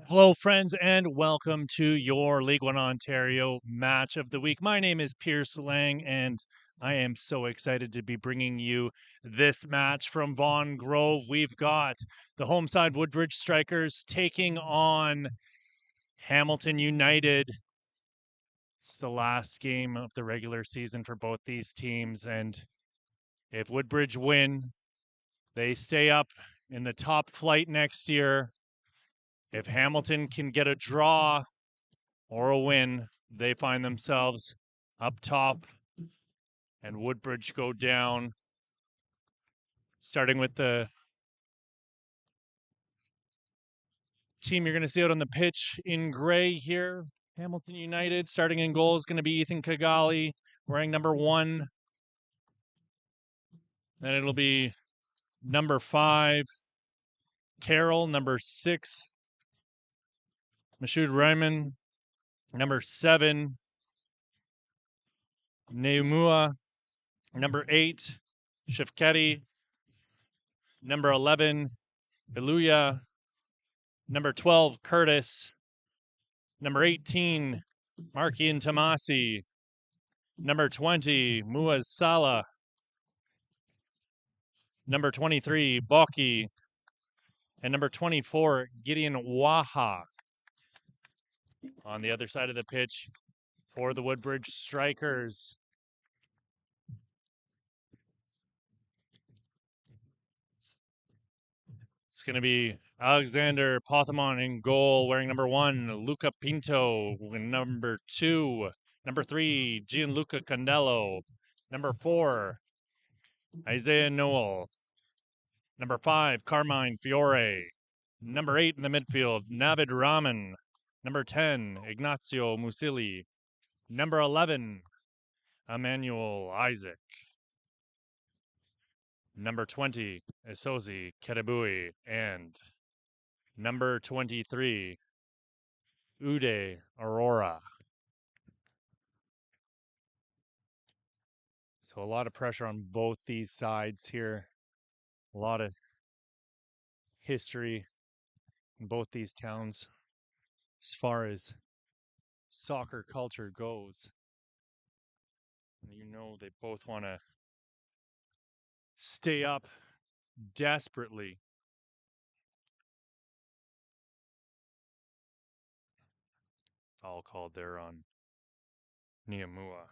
Hello, friends, and welcome to your League One Ontario match of the week. My name is Pierce Lang, and I am so excited to be bringing you this match from Vaughan Grove. We've got the home side Woodbridge Strikers taking on Hamilton United. It's the last game of the regular season for both these teams, and if Woodbridge win, they stay up in the top flight next year. If Hamilton can get a draw or a win, they find themselves up top, and Woodbridge go down. Starting with the team you're going to see out on the pitch in gray here, Hamilton United. Starting in goal is going to be Ethan Kigali, wearing number 1. Then it'll be number 5, Carroll, number 6, Mashoud Ryman, number 7, Neumua, number 8, Shifketi, number 11, Iluya, number 12, Curtis, number 18, Markian Tamasi, number 20, Muaz Salah, number 23, Boki, and number 24, Gideon Waha. On the other side of the pitch for the Woodbridge Strikers, it's going to be Alexander Pothamon in goal, wearing number 1, Luca Pinto, number 2, number 3, Gianluca Candello, number 4, Isaiah Noel, number 5, Carmine Fiore, number 8 in the midfield, Navid Rahman, number 10, Ignazio Musili, number 11, Emmanuel Isaac, number 20, Isozi Kerebui, and number 23, Ude Aurora. So a lot of pressure on both these sides here. A lot of history in both these towns as far as soccer culture goes. You know they both want to stay up desperately. All called there on Niamua.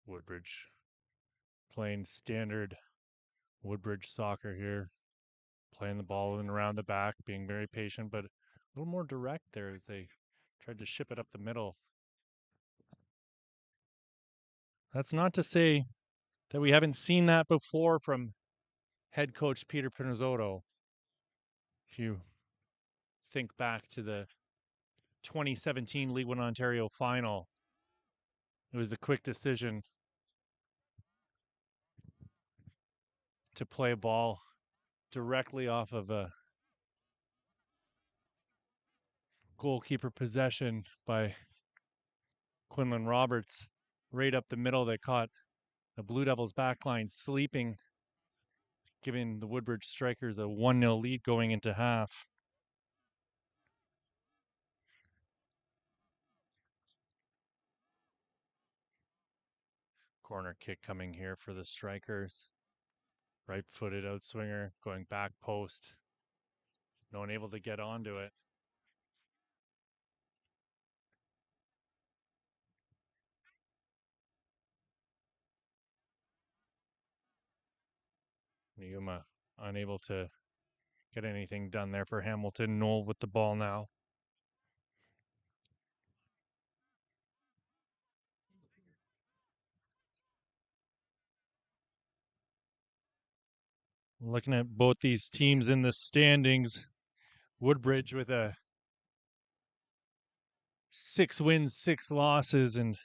Woodbridge playing standard Woodbridge soccer here. Playing the ball in and around the back, being very patient, but a little more direct there as they tried to ship it up the middle. That's not to say that we haven't seen that before from head coach Peter Pinizzotto. If you think back to the 2017 League One Ontario final, it was a quick decision to play a ball directly off of a goalkeeper possession by Quinlan Roberts right up the middle that caught the Blue Devils backline sleeping, giving the Woodbridge Strikers a 1-0 lead going into half. Corner kick coming here for the Strikers. Right-footed outswinger going back post. No one able to get onto it. Niuma unable to get anything done there for Hamilton. Knoll with the ball now. Looking at both these teams in the standings, Woodbridge with a 6 wins, 6 losses, and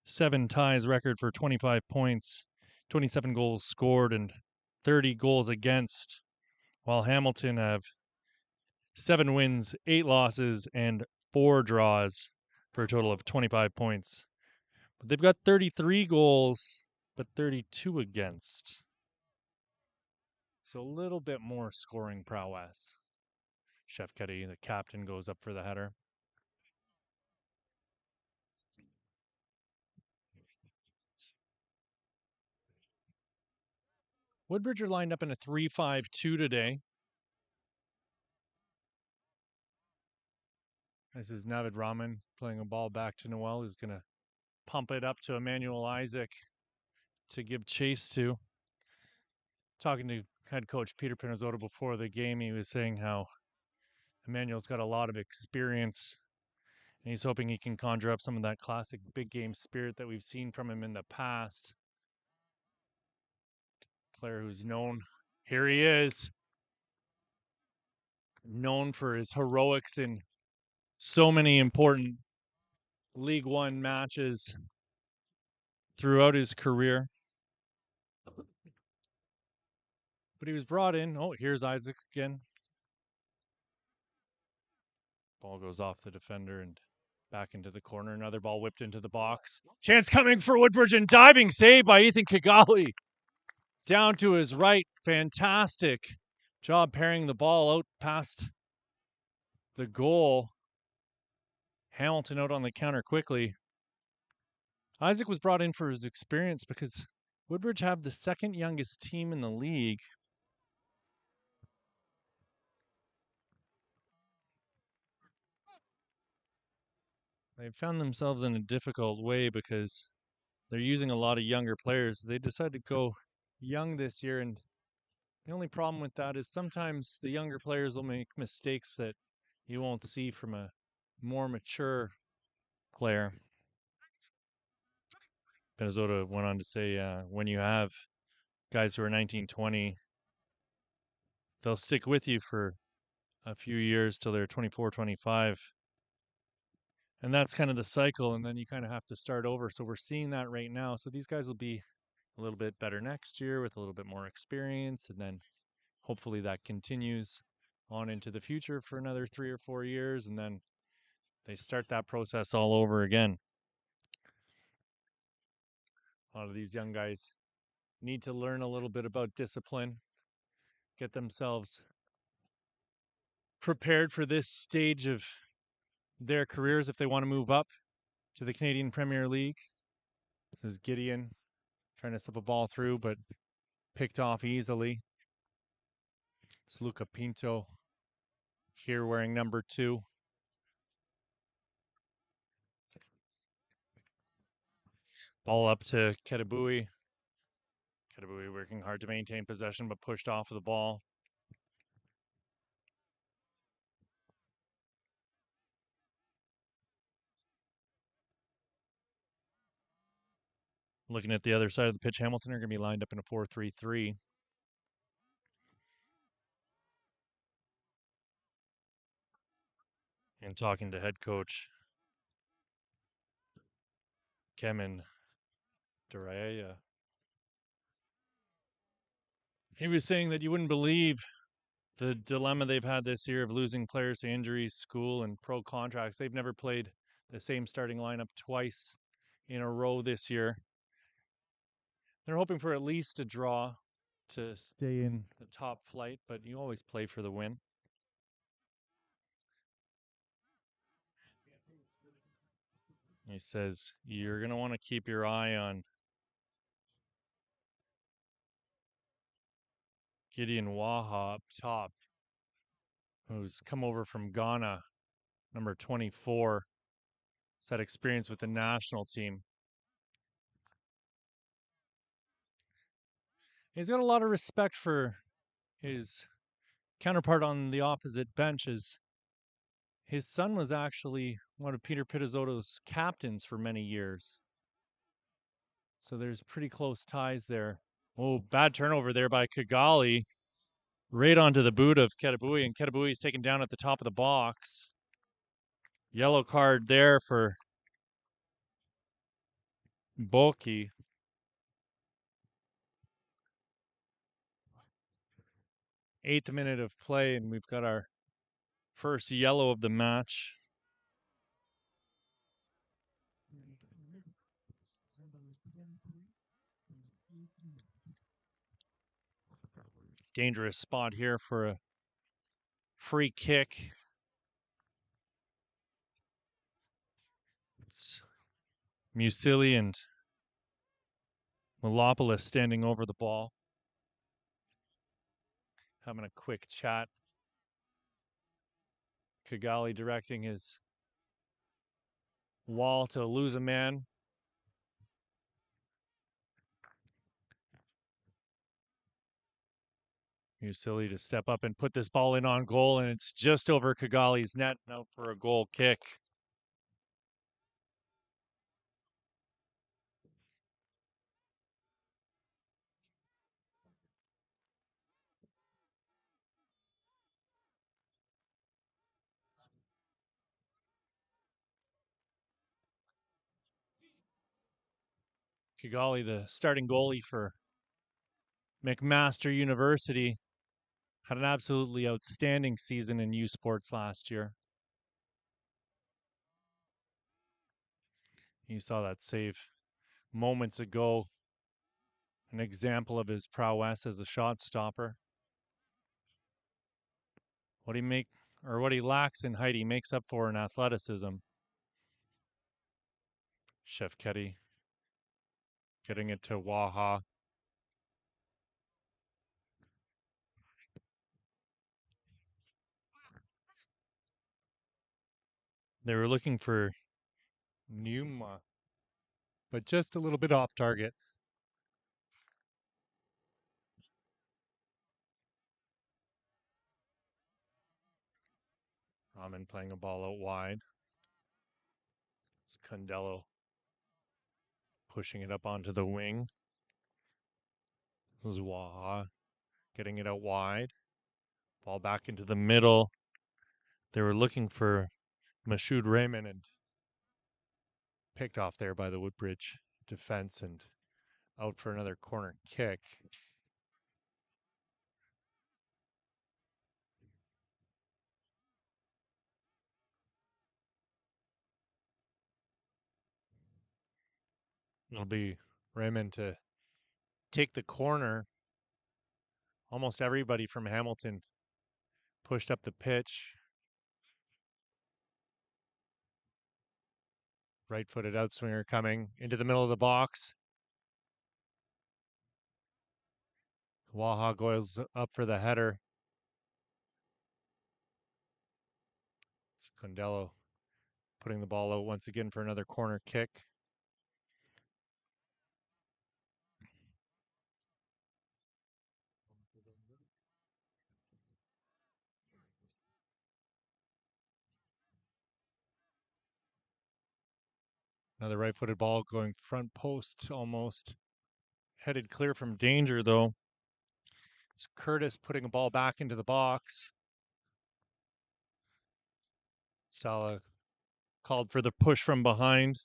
7 ties record for 25 points, 27 goals scored, and 30 goals against. while Hamilton have 7 wins, 8 losses, and 4 draws for a total of 25 points. But they've got 33 goals, but 32 against. So a little bit more scoring prowess. Chef Ketty, the captain, goes up for the header. Woodbridge are lined up in a 3-5-2 today. This is Navid Rahman playing a ball back to Noel, who's going to pump it up to Emmanuel Isaac to give chase to. Talking to head coach Peter Pinizzotto before the game, he was saying how Emmanuel's got a lot of experience, and he's hoping he can conjure up some of that classic big game spirit that we've seen from him in the past. Player who's known, here he is, known for his heroics in so many important League One matches throughout his career. But he was brought in. Oh, here's Isaac again. Ball goes off the defender and back into the corner. Another ball whipped into the box. Chance coming for Woodbridge, and diving save by Ethan Kigali. Down to his right. Fantastic job parrying the ball out past the goal. Hamilton out on the counter quickly. Isaac was brought in for his experience because Woodbridge have the second youngest team in the league. They've found themselves in a difficult way because they're using a lot of younger players. They decided to go young this year, and the only problem with that is sometimes the younger players will make mistakes that you won't see from a more mature player. Pinizzotto went on to say, when you have guys who are 19, 20, they'll stick with you for a few years till they're 24, 25. And that's kind of the cycle, and then you kind of have to start over. So we're seeing that right now. So these guys will be a little bit better next year with a little bit more experience, and then hopefully that continues on into the future for another 3 or 4 years, and then they start that process all over again. A lot of these young guys need to learn a little bit about discipline, get themselves prepared for this stage of their careers if they want to move up to the Canadian Premier League. This is Gideon trying to slip a ball through, but picked off easily. It's Luca Pinto here wearing number 2. Ball up to Ketabui. Ketabui working hard to maintain possession, but pushed off of the ball. Looking at the other side of the pitch, Hamilton are going to be lined up in a 4-3-3. And talking to head coach Kemen Duraya, he was saying that you wouldn't believe the dilemma they've had this year of losing players to injuries, school, and pro contracts. They've never played the same starting lineup twice in a row this year. They're hoping for at least a draw to stay in the top flight, but you always play for the win. He says you're going to want to keep your eye on Gideon Waha up top, who's come over from Ghana, number 24. He's had experience with the national team. He's got a lot of respect for his counterpart on the opposite bench. His son was actually one of Peter Pinizzotto's captains for many years. So there's pretty close ties there. Oh, bad turnover there by Kigali. Right onto the boot of Ketabui, and Ketabui's taken down at the top of the box. Yellow card there for Bulky. 8th minute of play, and we've got our first yellow of the match. Dangerous spot here for a free kick. It's Musili and Milopoulos standing over the ball, having a quick chat. Kigali directing his wall to lose a man. Musili to step up and put this ball in on goal, and it's just over Kigali's net, now for a goal kick. Kigali, the starting goalie for McMaster University, had an absolutely outstanding season in U Sports last year. You saw that save moments ago, an example of his prowess as a shot stopper. What he lacks in height, he makes up for in athleticism. Chef Ketty getting it to Waha. They were looking for Numa, but just a little bit off target. Raman playing a ball out wide. It's Condello pushing it up onto the wing. This is Waha getting it out wide. Ball back into the middle. They were looking for Mashoud Raymond and picked off there by the Woodbridge defense and out for another corner kick. It'll be Raymond to take the corner. Almost everybody from Hamilton pushed up the pitch. Right-footed outswinger coming into the middle of the box. Waha goes up for the header. It's Condello putting the ball out once again for another corner kick. Another right-footed ball going front post almost. Headed clear from danger, though. It's Curtis putting a ball back into the box. Salah called for the push from behind.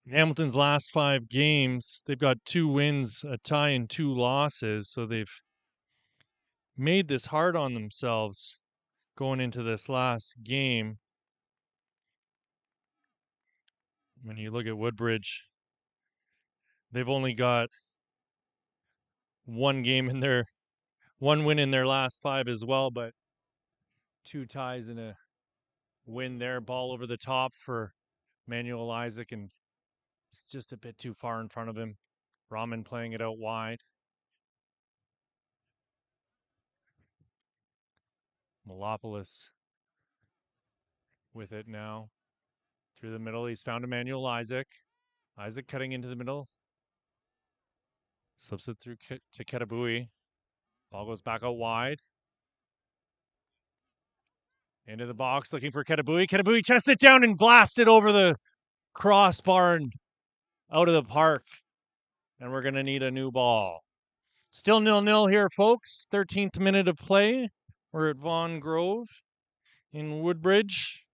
In Hamilton's last 5 games, they've got 2 wins, a tie, and 2 losses. So they've made this hard on themselves going into this last game. When you look at Woodbridge, they've only got 1 win in their last 5 as well, but 2 ties and a win there. Ball over the top for Manuel Isaac, and it's just a bit too far in front of him. Raman playing it out wide. Milopoulos with it now. Through the middle, he's found Emmanuel Isaac. Isaac cutting into the middle. Slips it through to Ketabui. Ball goes back out wide. Into the box, looking for Ketabui. Ketabui chests it down and blasts it over the crossbar and out of the park. And we're going to need a new ball. Still 0-0 here, folks. 13th minute of play. We're at Vaughan Grove in Woodbridge.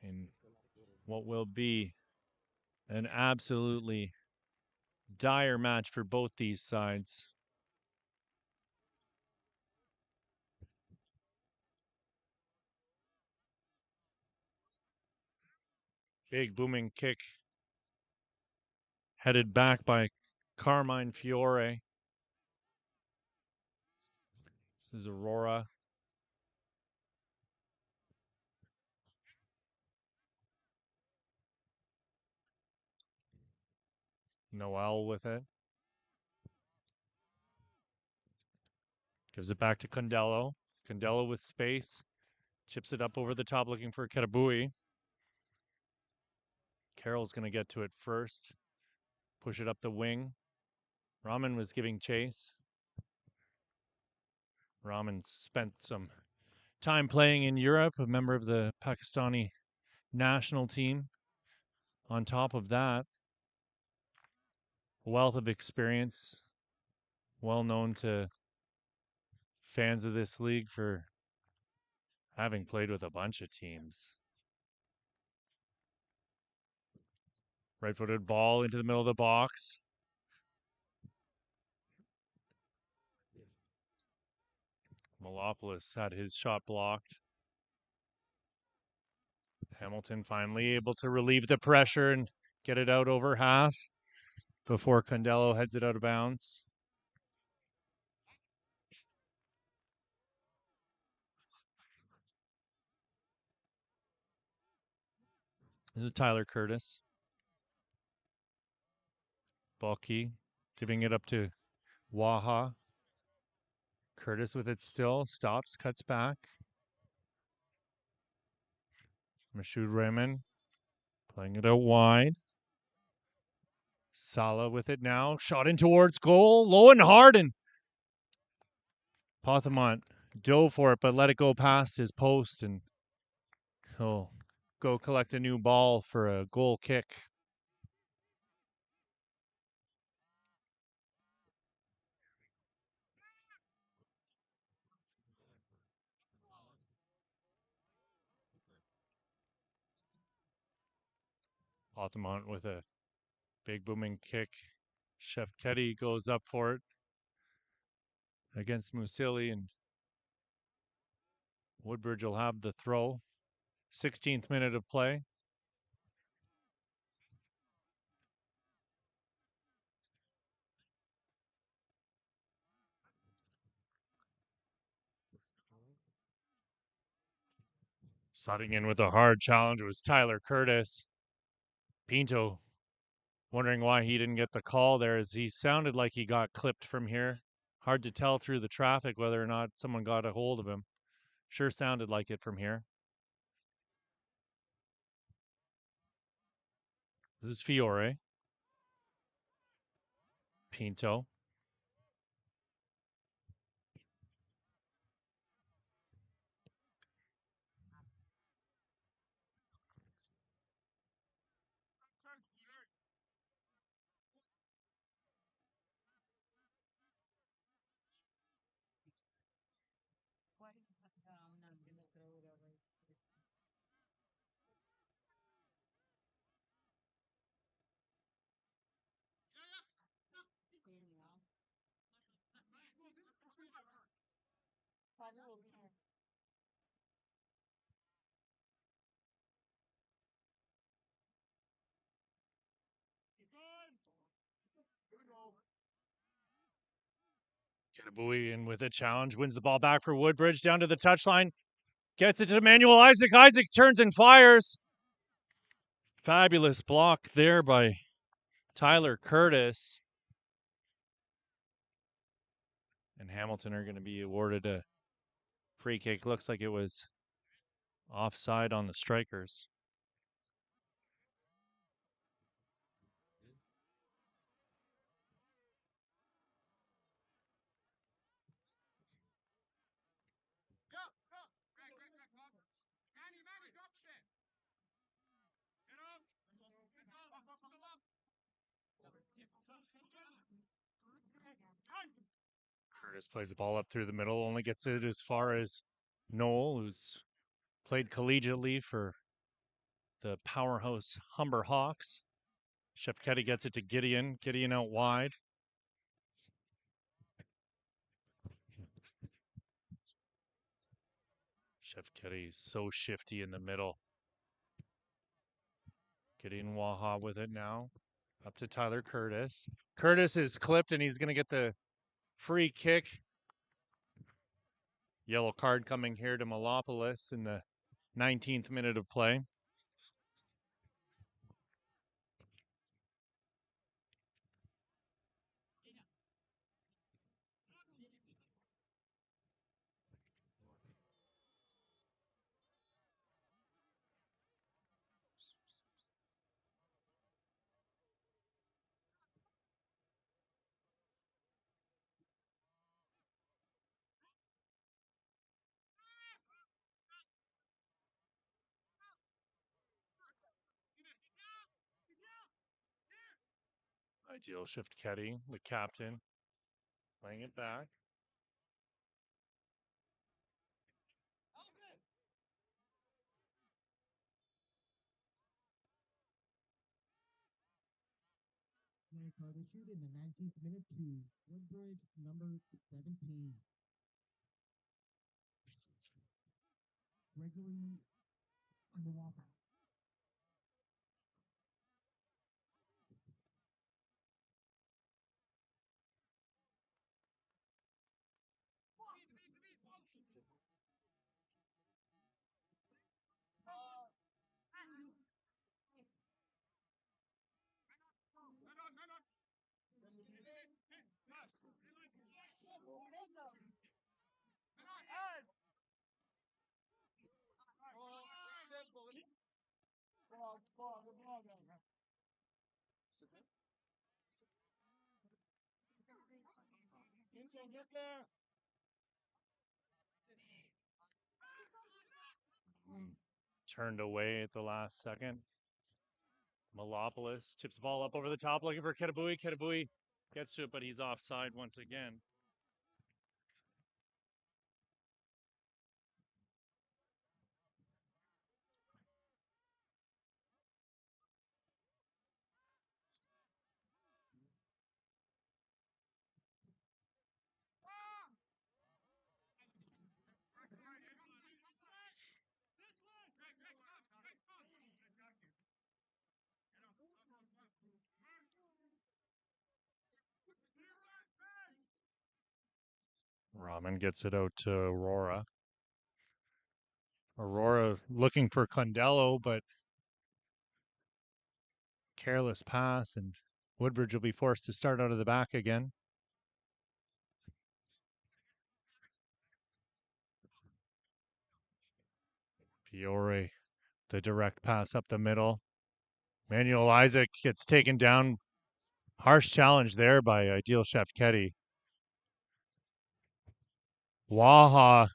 in what will be an absolutely dire match for both these sides. Big booming kick headed back by Carmine Fiore. This is Aurora. Noel with it. Gives it back to Condello. Condello with space. Chips it up over the top looking for Ketabui. Carroll's going to get to it first. Push it up the wing. Rahman was giving chase. Rahman spent some time playing in Europe, a member of the Pakistani national team. On top of that, a wealth of experience, well known to fans of this league for having played with a bunch of teams. Right-footed ball into the middle of the box. Malopoulos had his shot blocked. Hamilton finally able to relieve the pressure and get it out over half before Condello heads it out of bounds. This is Tyler Curtis. Bulky giving it up to Waha. Curtis with it still. Stops, cuts back. Mashoud Raymond playing it out wide. Salah with it now. Shot in towards goal. Low and hard, and Pothamont dove for it, but let it go past his post, and he'll go collect a new ball for a goal kick. Pothamont with a big booming kick. Chef Ketty goes up for it against Musili, and Woodbridge will have the throw. 16th minute of play. Slotting in with a hard challenge was Tyler Curtis. Pinto wondering why he didn't get the call there, as he sounded like he got clipped from here. Hard to tell through the traffic whether or not someone got a hold of him. Sure sounded like it from here. This is Fiore. Pinto. Ketabui in with a challenge, wins the ball back for Woodbridge, down to the touchline, gets it to Emmanuel Isaac. Isaac turns and fires. Fabulous block there by Tyler Curtis. And Hamilton are going to be awarded a free kick. Looks like it was offside on the strikers. Curtis plays the ball up through the middle, only gets it as far as Noel, who's played collegiately for the powerhouse Humber Hawks. Shefketi gets it to Gideon. Gideon out wide. Shefketi so shifty in the middle. Gideon Waha with it now. Up to Tyler Curtis. Curtis is clipped and he's going to get the free kick. Yellow card coming here to Malopoulos in the 19th minute of play. Ideal Shefketi, the captain, laying it back. Card issued in the 19th minute to Woodbridge, number 17. Gregory Milwaukee. Turned away at the last second. Malopoulos tips the ball up over the top, looking for Ketabui. Ketabui gets to it, but he's offside once again. Rahman gets it out to Aurora. Aurora looking for Condello, but careless pass, and Woodbridge will be forced to start out of the back again. Fiore, the direct pass up the middle. Manuel Isaac gets taken down. Harsh challenge there by Ideal Shefketi. Waha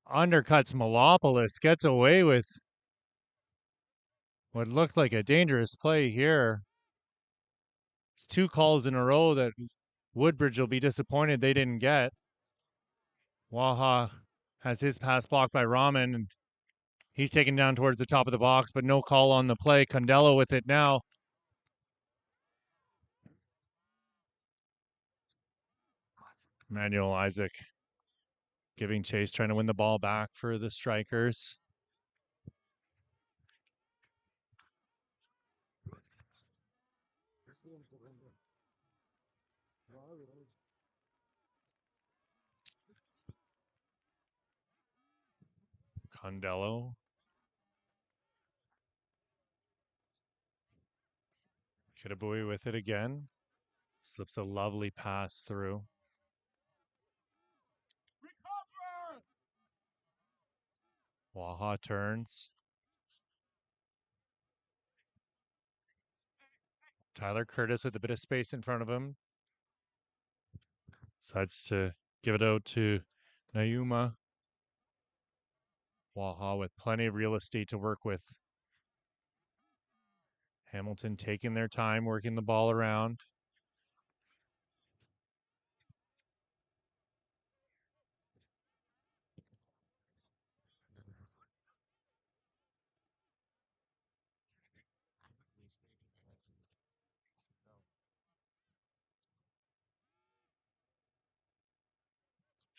undercuts Malopoulos, gets away with what looked like a dangerous play here. It's 2 calls in a row that Woodbridge will be disappointed they didn't get. Waha has his pass blocked by Rahman, and he's taken down towards the top of the box, but no call on the play. Condello with it now. Manuel Isaac giving chase, trying to win the ball back for the Strikers. Condello. Kitabui with it again. Slips a lovely pass through. Waha turns. Tyler Curtis with a bit of space in front of him. Decides to give it out to Nayuma. Waha with plenty of real estate to work with. Hamilton taking their time, working the ball around.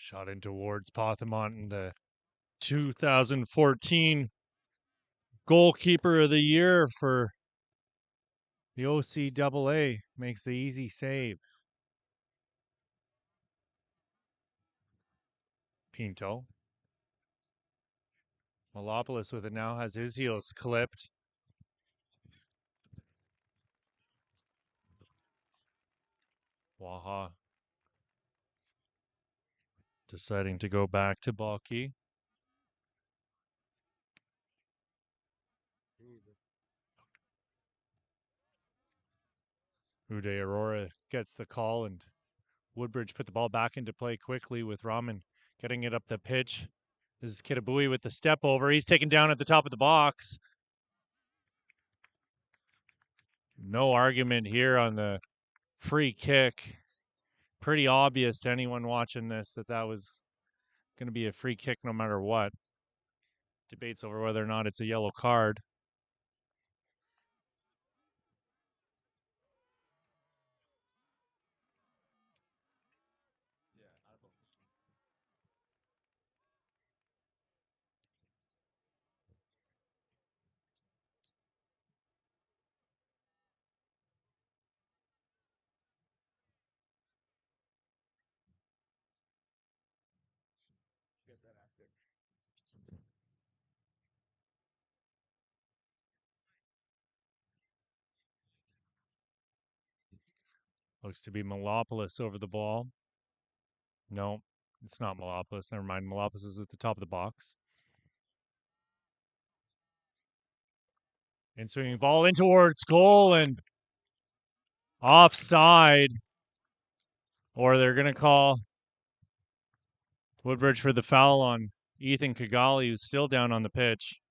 Shot in towards Pothamont in the 2014 goalkeeper of the year for the OCAA. Makes the easy save. Pinto. Malopoulos with it now, has his heels clipped. Waha deciding to go back to Balky. Ude Aurora gets the call, and Woodbridge put the ball back into play quickly with Raman getting it up the pitch. This is Kitabui with the step over. He's taken down at the top of the box. No argument here on the free kick. Pretty obvious to anyone watching this that that was going to be a free kick no matter what. Debates over whether or not it's a yellow card. Looks to be Malopoulos over the ball. No, it's not Malopoulos. Never mind. Malopoulos is at the top of the box. And swinging ball in towards goal and offside. Or they're going to call Woodbridge for the foul on Ethan Kigali, who's still down on the pitch.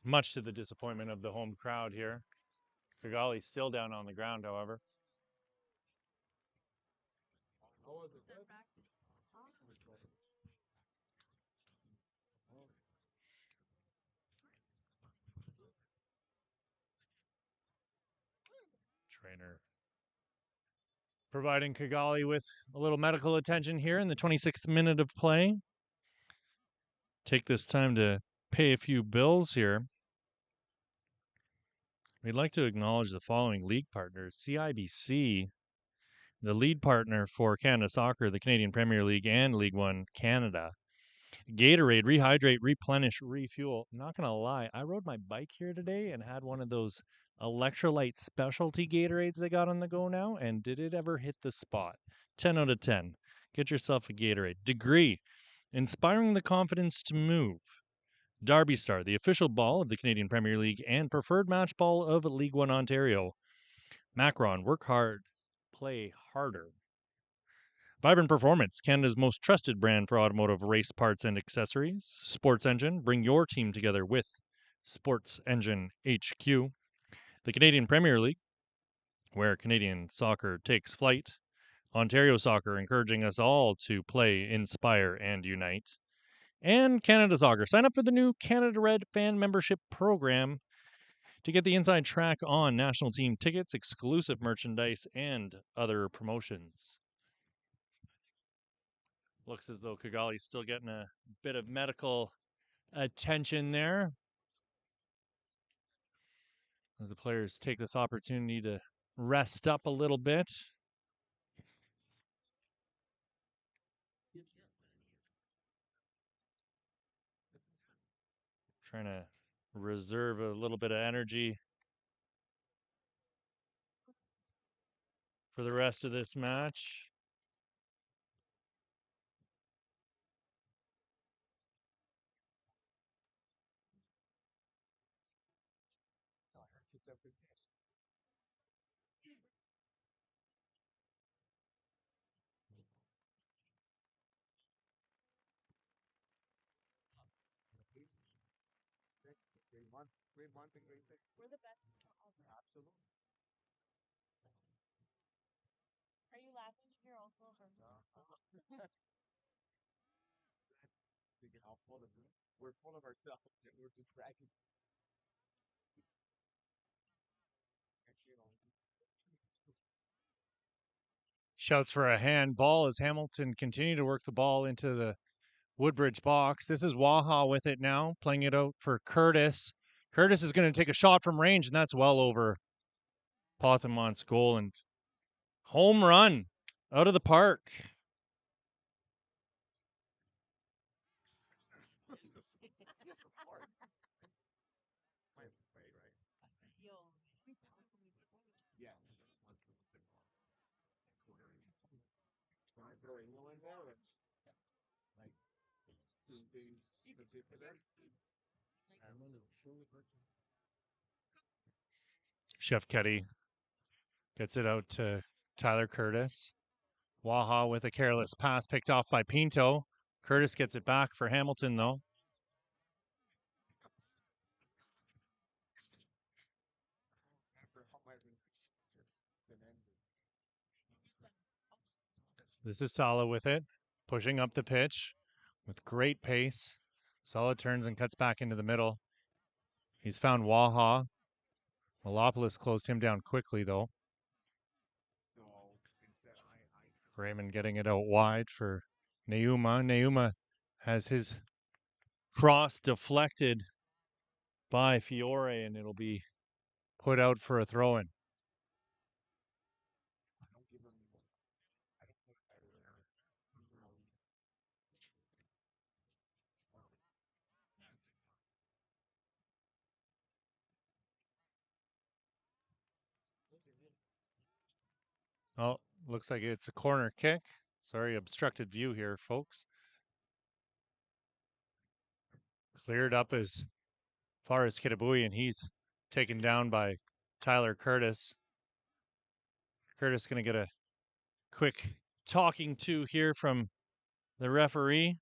Much to the disappointment of the home crowd here. Kigali's still down on the ground, however. Trainer providing Kigali with a little medical attention here in the 26th minute of play. Take this time to pay a few bills here. We'd like to acknowledge the following league partners: CIBC, the lead partner for Canada Soccer, the Canadian Premier League, and League One Canada. Gatorade, rehydrate, replenish, refuel. I'm not going to lie, I rode my bike here today and had one of those electrolyte specialty Gatorades they got on the go now, and did it ever hit the spot? 10 out of 10. Get yourself a Gatorade. Degree, inspiring the confidence to move. Derby Star, the official ball of the Canadian Premier League and preferred match ball of League One Ontario. Macron, work hard, play harder. Vibrant Performance, Canada's most trusted brand for automotive race parts and accessories. Sports Engine, bring your team together with Sports Engine HQ. The Canadian Premier League, where Canadian soccer takes flight. Ontario Soccer, encouraging us all to play, inspire, and unite. And Canada Soccer. Sign up for the new Canada Red fan membership program to get the inside track on national team tickets, exclusive merchandise, and other promotions. Looks as though Kigali's still getting a bit of medical attention there as the players take this opportunity to rest up a little bit. Trying to reserve a little bit of energy for the rest of this match. We're full of ourselves. We're just bragging. Shouts for a handball as Hamilton continue to work the ball into the Woodbridge box. This is Waha with it now, playing it out for Curtis. Curtis is going to take a shot from range, and that's well over Pothamont's goal. And home run out of the park. Chef Ketty gets it out to Tyler Curtis. Waha with a careless pass picked off by Pinto. Curtis gets it back for Hamilton, though. This is Sala with it, pushing up the pitch with great pace. Sala turns and cuts back into the middle. He's found Waha. Malopoulos closed him down quickly, though. Raymond getting it out wide for Neuma. Neuma has his cross deflected by Fiore, and it'll be put out for a throw-in. Oh, looks like it's a corner kick. Sorry, obstructed view here, folks. Cleared up as far as Kitabui, and he's taken down by Tyler Curtis. Curtis going to get a quick talking to here from the referee.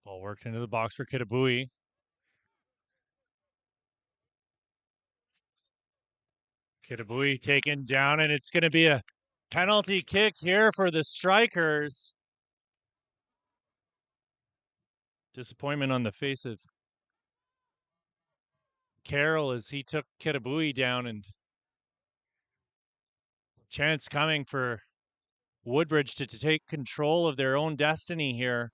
Ball worked into the box for Kitabui. Kitabui taken down, and it's going to be a penalty kick here for the Strikers. Disappointment on the face of Carroll as he took Kitabui down, and chance coming for Woodbridge to take control of their own destiny here.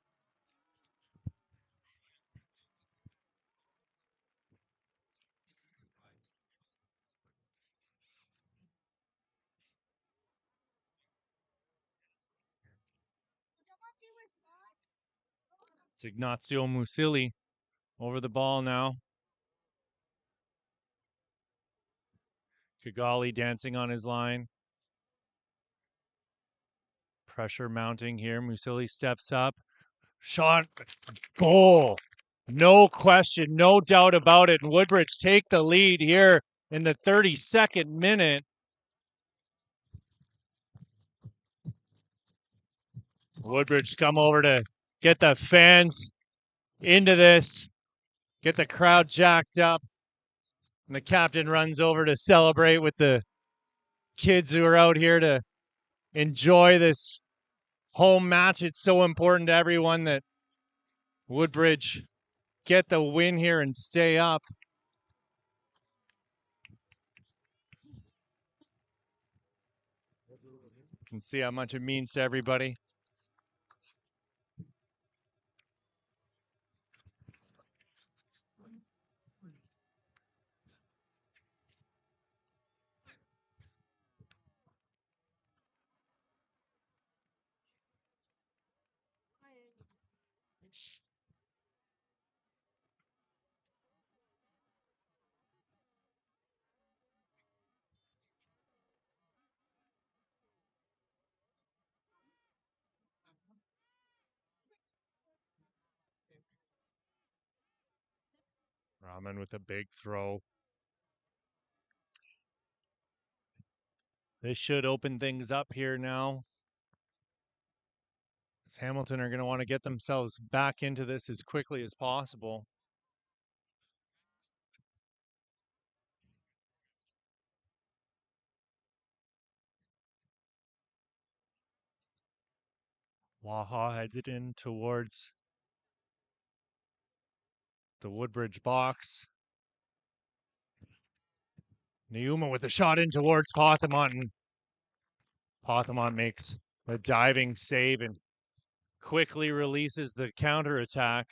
It's Ignazio Musili over the ball now. Kigali dancing on his line. Pressure mounting here. Musili steps up. Shot. Goal. No question, no doubt about it. And Woodbridge take the lead here in the 32nd minute. Woodbridge come over to get the fans into this, get the crowd jacked up. And the captain runs over to celebrate with the kids who are out here to enjoy this home match. It's so important to everyone that Woodbridge get the win here and stay up. You can see how much it means to everybody. Rahman with a big throw. This should open things up here now. As Hamilton are going to want to get themselves back into this as quickly as possible. Waha heads it in towards the Woodbridge box. Neuma with a shot in towards Pothamont. And Pothamont makes a diving save and quickly releases the counterattack.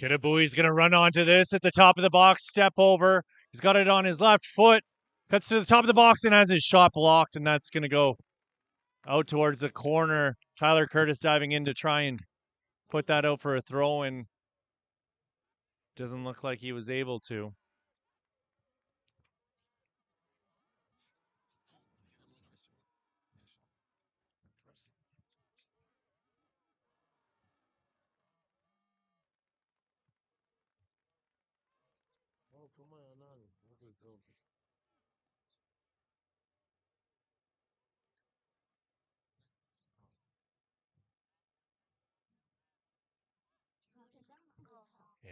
Kitabui's going to run onto this at the top of the box, step over. He's got it on his left foot, cuts to the top of the box and has his shot blocked, and that's going to go out towards the corner. Tyler Curtis diving in to try and put that out for a throw, and doesn't look like he was able to.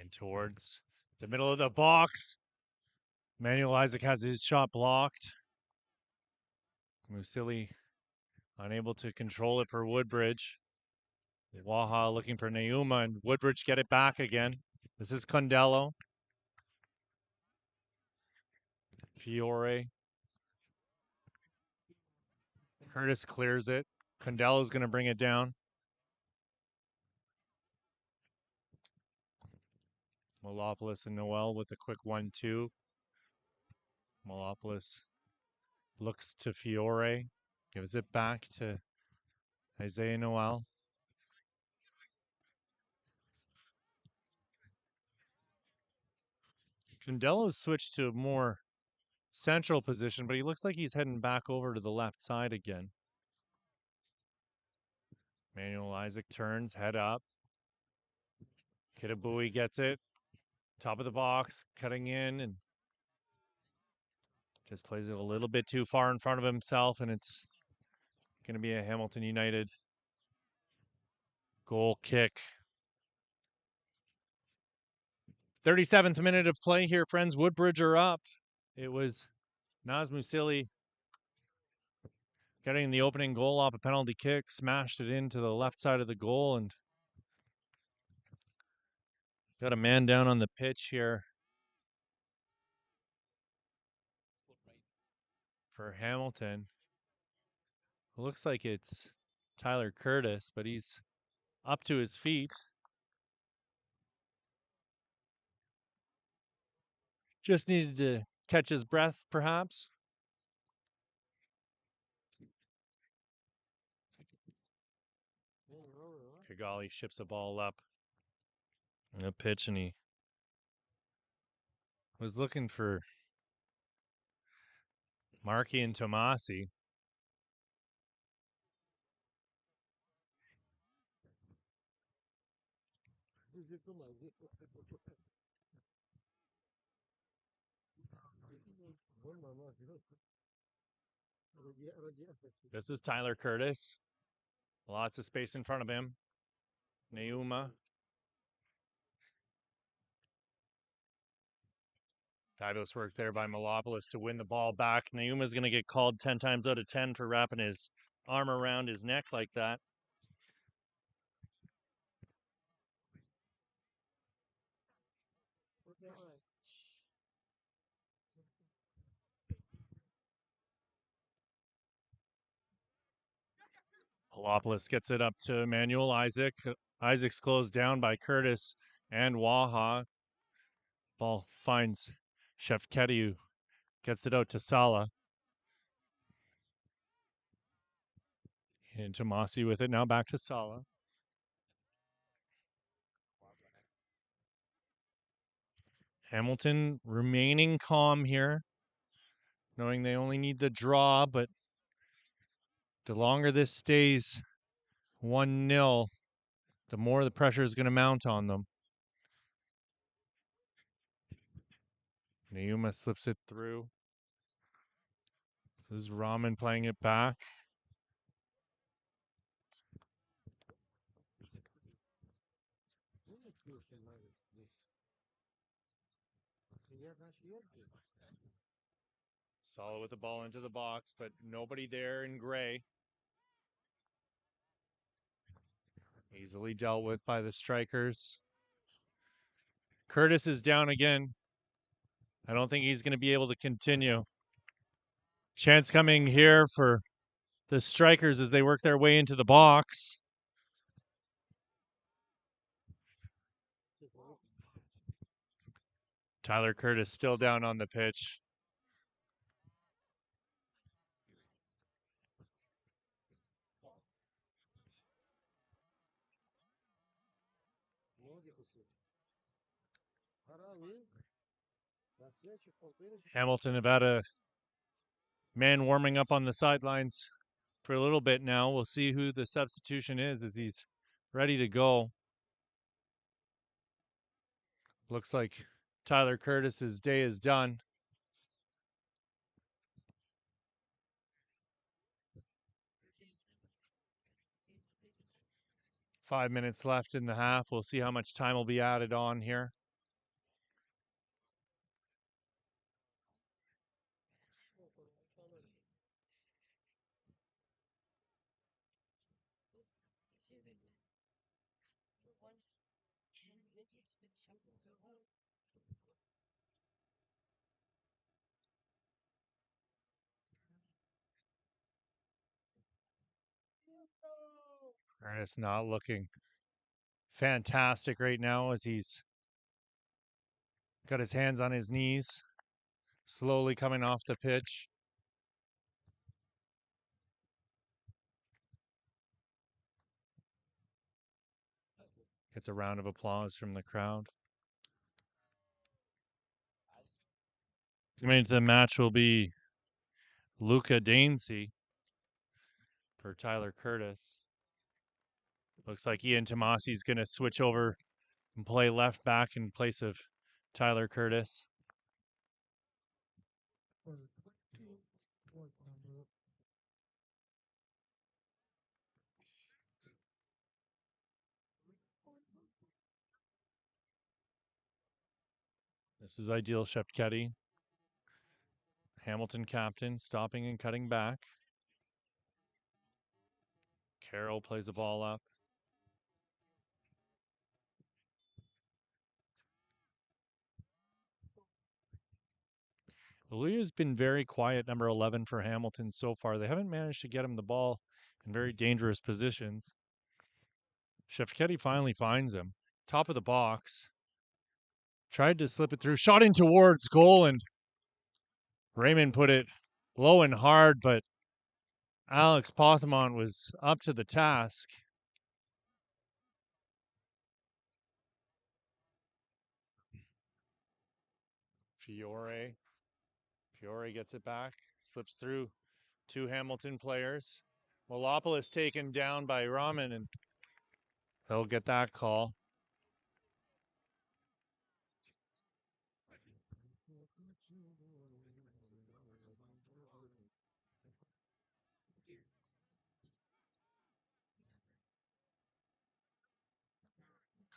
And towards the middle of the box. Manuel Isaac has his shot blocked. Musili unable to control it for Woodbridge. Waha looking for Neuma, and Woodbridge get it back again. This is Condello. Fiore. Curtis clears it. Condello's going to bring it down. Malopoulos and Noel with a quick 1-2. Malopoulos looks to Fiore. Gives it back to Isaiah Noel. Condello's switched to a more central position, but he looks like he's heading back over to the left side again. Manuel Isaac turns, head up. Kitabui gets it. Top of the box, cutting in, and just plays it a little bit too far in front of himself, and it's going to be a Hamilton United goal kick. 37th minute of play here, friends. Woodbridge are up. It was Naz Musili getting the opening goal off a penalty kick, smashed it into the left side of the goal, and got a man down on the pitch here for Hamilton. It looks like it's Tyler Curtis, but he's up to his feet. Just needed to catch his breath, perhaps. Kigali ships a ball up the pitch, and he was looking for Markey and Tomasi. This is Tyler Curtis. Lots of space in front of him. Neuma. Fabulous work there by Malopoulos to win the ball back. Neuma's going to get called 10 times out of 10 for wrapping his arm around his neck like that. Malopoulos gets it up to Emmanuel Isaac. Isaac's closed down by Curtis and Waha. Ball finds Shefketi, who gets it out to Sala. And Tomasi with it, now back to Sala. Hamilton remaining calm here, knowing they only need the draw, but the longer this stays 1-0, the more the pressure is going to mount on them. Nauma slips it through. This is Ramen playing it back. Solid with the ball into the box, but nobody there in gray. Easily dealt with by the strikers. Curtis is down again. I don't think he's going to be able to continue. Chance coming here for the strikers as they work their way into the box. Tyler Curtis still down on the pitch. Hamilton have had a man warming up on the sidelines for a little bit now. We'll see who the substitution is as he's ready to go. Looks like Tyler Curtis's day is done. Five minutes left in the half. We'll see how much time will be added on here. Curtis not looking fantastic right now as he's got his hands on his knees, slowly coming off the pitch. Gets a round of applause from the crowd. Coming into the match will be Luca Dainsey for Tyler Curtis. Looks like Ian Tomasi's going to switch over and play left back in place of Tyler Curtis. This is ideal Shefketi. Hamilton captain, stopping and cutting back. Carroll plays the ball up. Lulia's been very quiet, number 11 for Hamilton so far. They haven't managed to get him the ball in very dangerous positions. Shefketi finally finds him. Top of the box. Tried to slip it through. Shot in towards goal, and Raymond put it low and hard, but Alex Pothamont was up to the task. Fiore gets it back, slips through two Hamilton players. Molopoulos taken down by Ramen, and they'll get that call.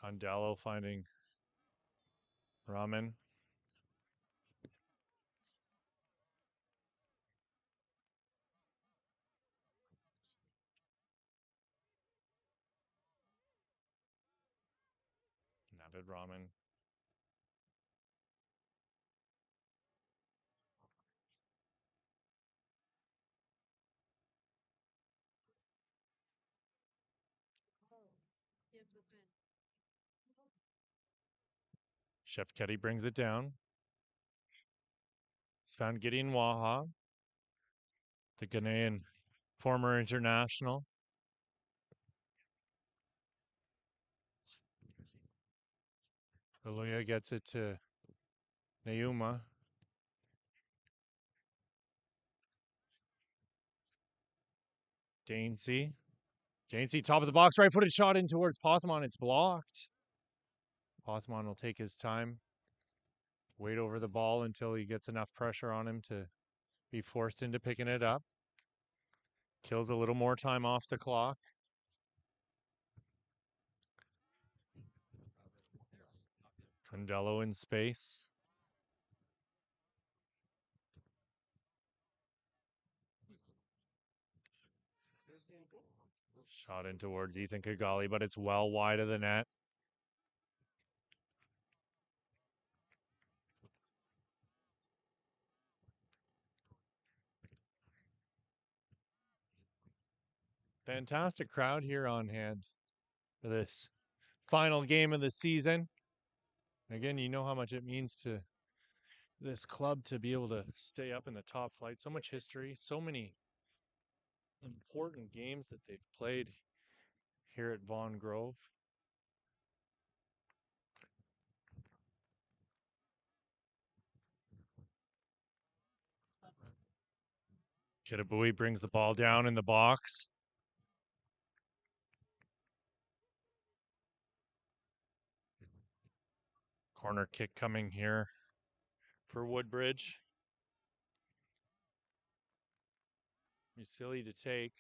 Condello finding Ramen. Navid Ramen. Shefketi brings it down. He's found Gideon Waha, the Ghanaian former international. Aluya gets it to Nauma. Dainsey. Jainsey, top of the box, right-footed shot in towards Pothman. It's blocked. Pothman will take his time, wait over the ball until he gets enough pressure on him to be forced into picking it up. Kills a little more time off the clock. Condello in space. Shot in towards Ethan Kigali, but it's well wide of the net. Fantastic crowd here on hand for this final game of the season. Again, you know how much it means to this club to be able to stay up in the top flight. So much history, so many important games that they've played here at Vaughan Grove. Kitabui brings the ball down in the box. Corner kick coming here for Woodbridge. Musili to take.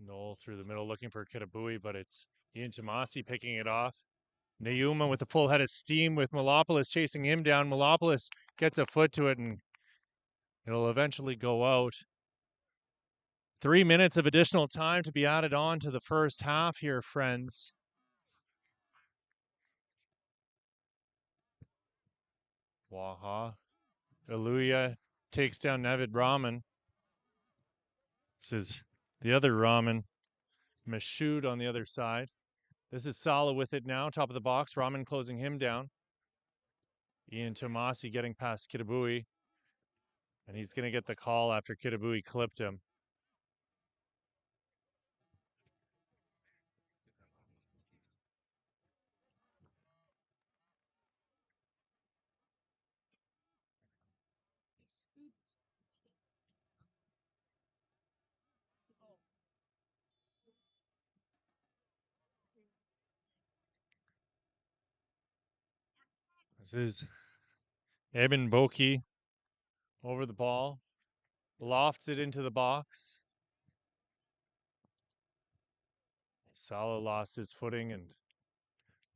Knoll through the middle looking for Kitabui, but it's Ian Tomasi picking it off. Nayuma with a full head of steam with Malopoulos chasing him down. Malopoulos gets a foot to it and it'll eventually go out. 3 minutes of additional time to be added on to the first half here, friends. Waha. Iluya takes down Navid Rahman. This is the other Rahman. Mashoud on the other side. This is Sala with it now, top of the box. Rahman closing him down. Ian Tomasi getting past Kitabui. And he's going to get the call after Kitabui clipped him. This is Eben Boki over the ball. Lofts it into the box. Sala lost his footing and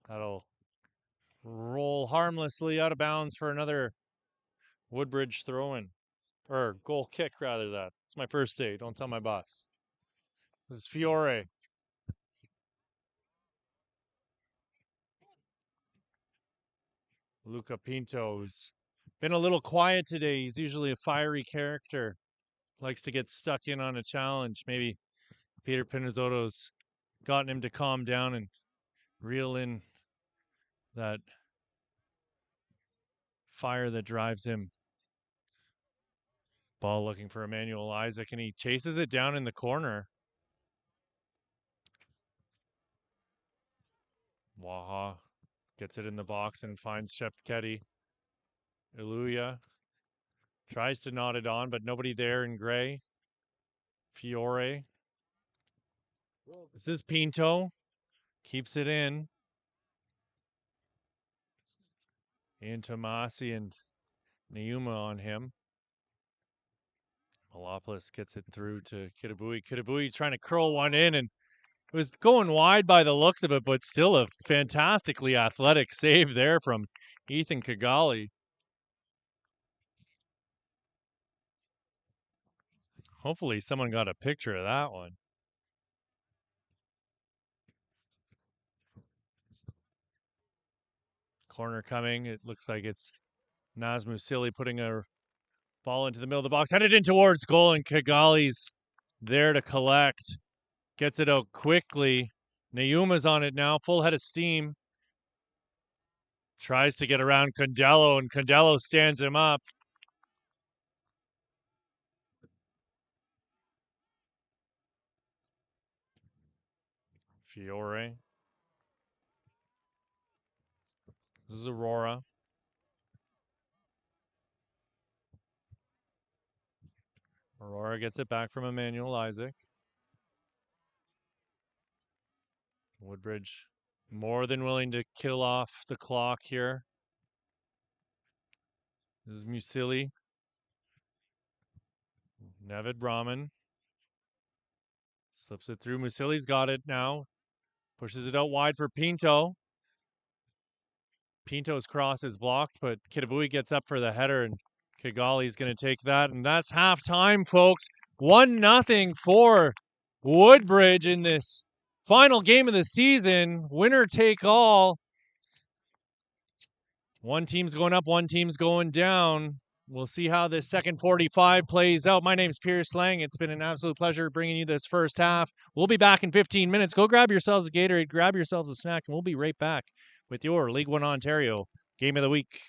that'll roll harmlessly out of bounds for another Woodbridge throw-in. Or goal kick, rather, that. It's my first day. Don't tell my boss. This is Fiore. Luca Pinto's been a little quiet today. He's usually a fiery character. Likes to get stuck in on a challenge. Maybe Peter Pinizzotto's gotten him to calm down and reel in that fire that drives him. Ball looking for Emmanuel Isaac, and he chases it down in the corner. Waha gets it in the box and finds Shefketi. Iluya tries to knot it on, but nobody there in gray. Fiore. This is Pinto. Keeps it in. Ian Tomasi and Nayuma on him. Malopoulos gets it through to Kitabui. Kitabui trying to curl one in, and it was going wide by the looks of it, but still a fantastically athletic save there from Ethan Kigali. Hopefully someone got a picture of that one. Corner coming. It looks like it's Naz Musili putting a ball into the middle of the box. Headed in towards goal, and Kigali's there to collect. Gets it out quickly. Nayuma's on it now. Full head of steam. Tries to get around Condello, and Condello stands him up. Fiore. This is Aurora. Aurora gets it back from Emmanuel Isaac. Woodbridge more than willing to kill off the clock here. This is Musili. Navid Brahman. Slips it through. Musili's got it now. Pushes it out wide for Pinto. Pinto's cross is blocked, but Kitabui gets up for the header, and Kigali's going to take that. And that's halftime, folks. 1-0 for Woodbridge in this final game of the season. Winner take all. One team's going up, one team's going down. We'll see how this second 45 plays out. My name's Pierce Lang. It's been an absolute pleasure bringing you this first half. We'll be back in 15 minutes. Go grab yourselves a Gatorade, grab yourselves a snack, and we'll be right back with your League One Ontario Game of the Week.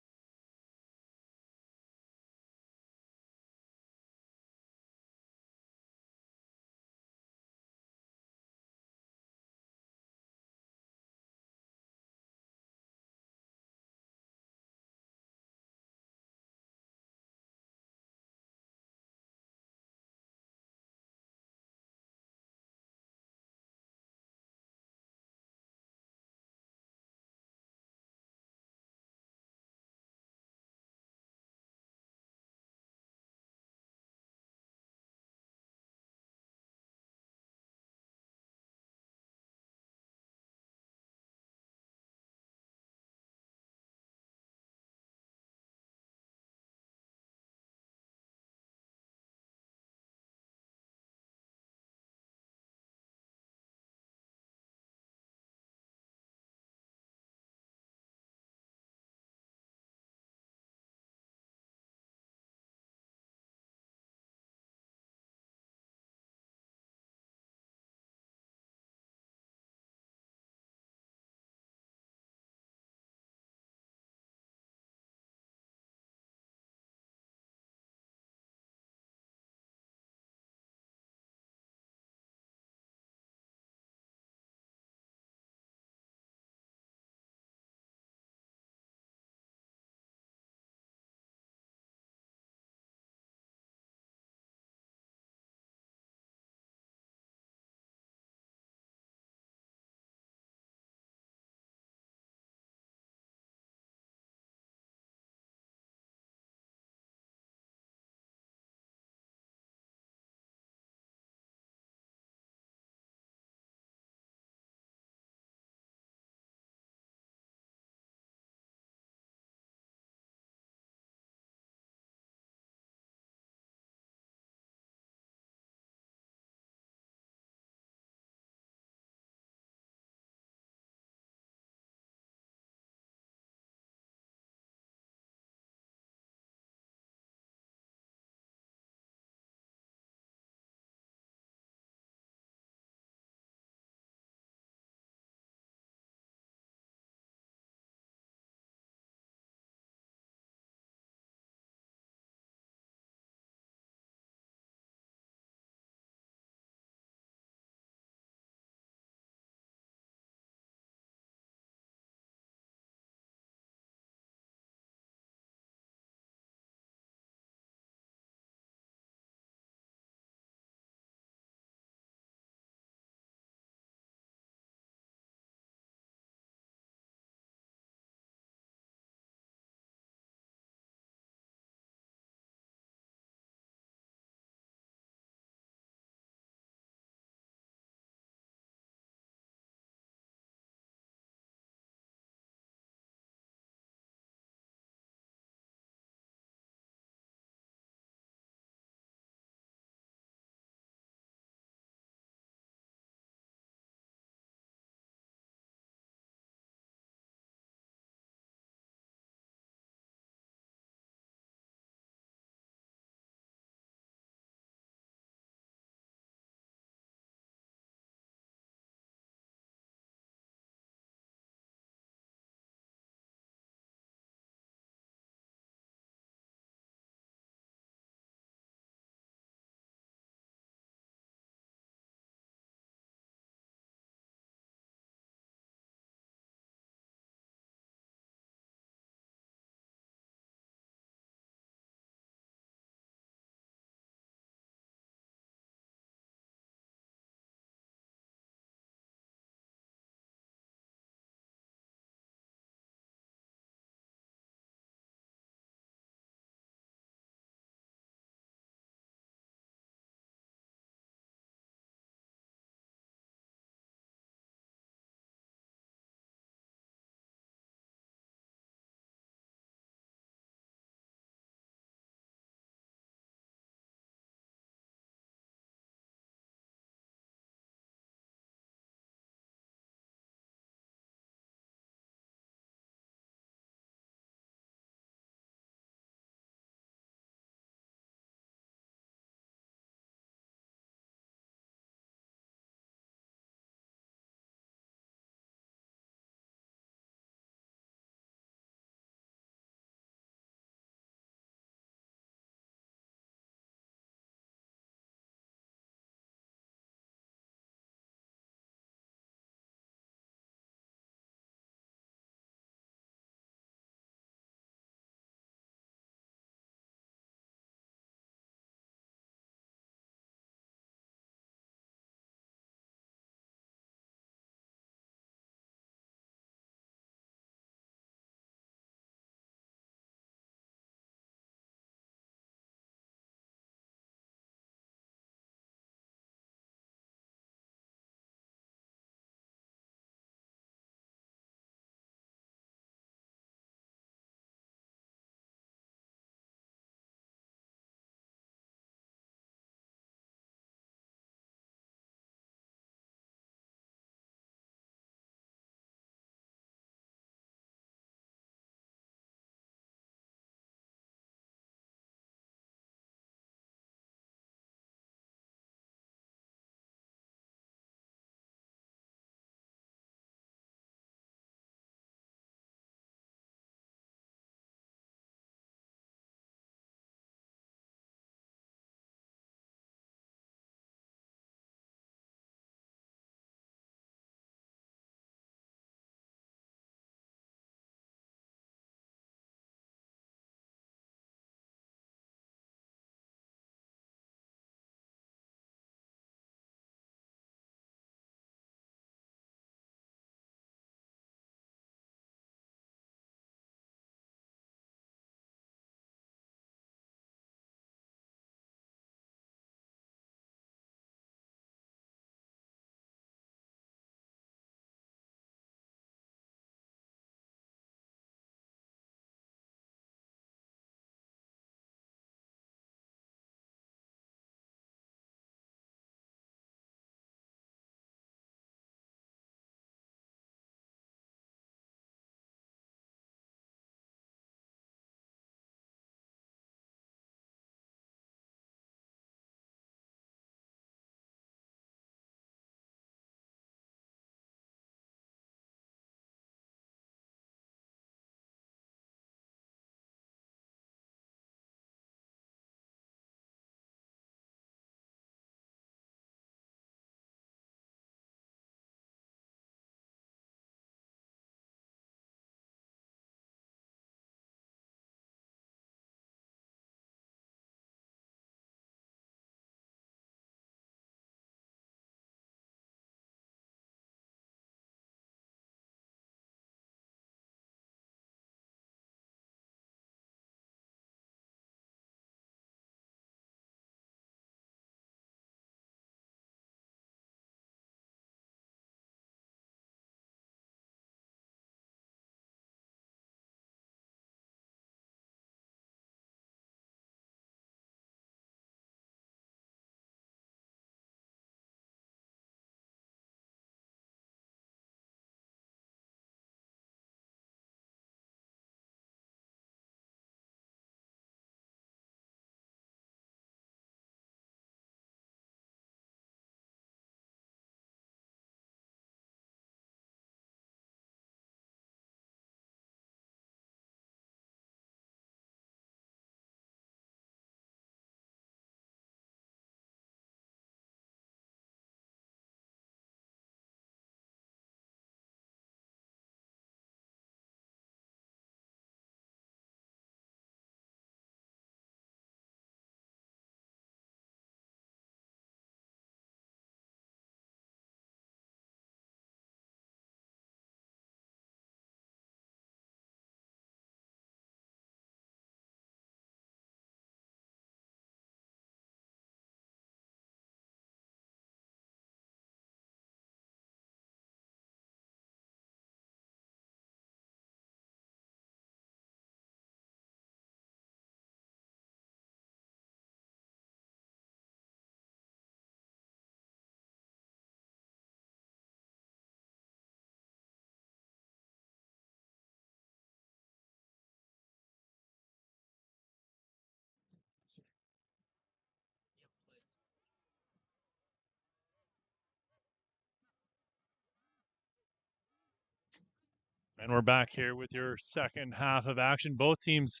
And we're back here with your second half of action. Both teams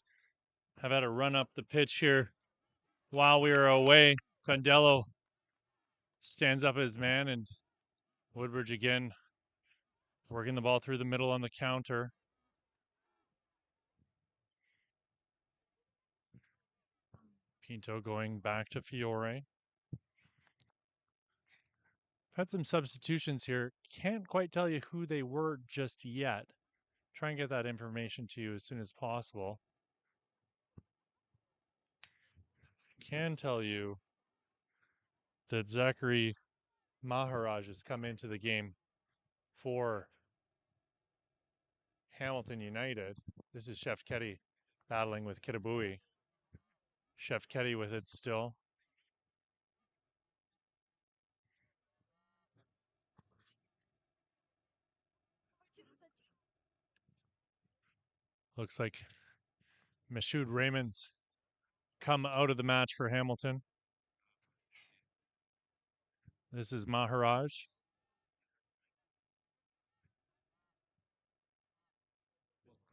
have had a run up the pitch here while we were away. Condello stands up as man, and Woodbridge again working the ball through the middle on the counter. Pinto going back to Fiore. Had some substitutions here. Can't quite tell you who they were just yet. Try and get that information to you as soon as possible. Can tell you that Zachary Maharaj has come into the game for Hamilton United. This is Chef Ketty battling with Kitabui. Chef Ketty with it still. Looks like Mashoud Raymond's come out of the match for Hamilton. This is Maharaj.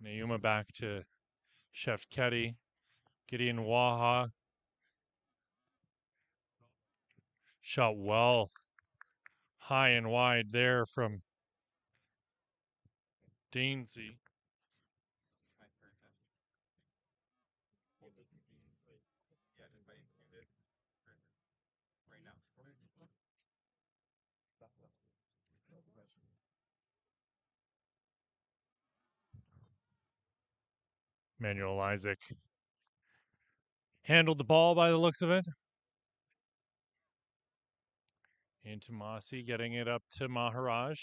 Nauma back to Chef Ketty. Gideon Waha. Shot well high and wide there from Dainsey. Manuel Isaac handled the ball by the looks of it. Into Mossy, getting it up to Maharaj.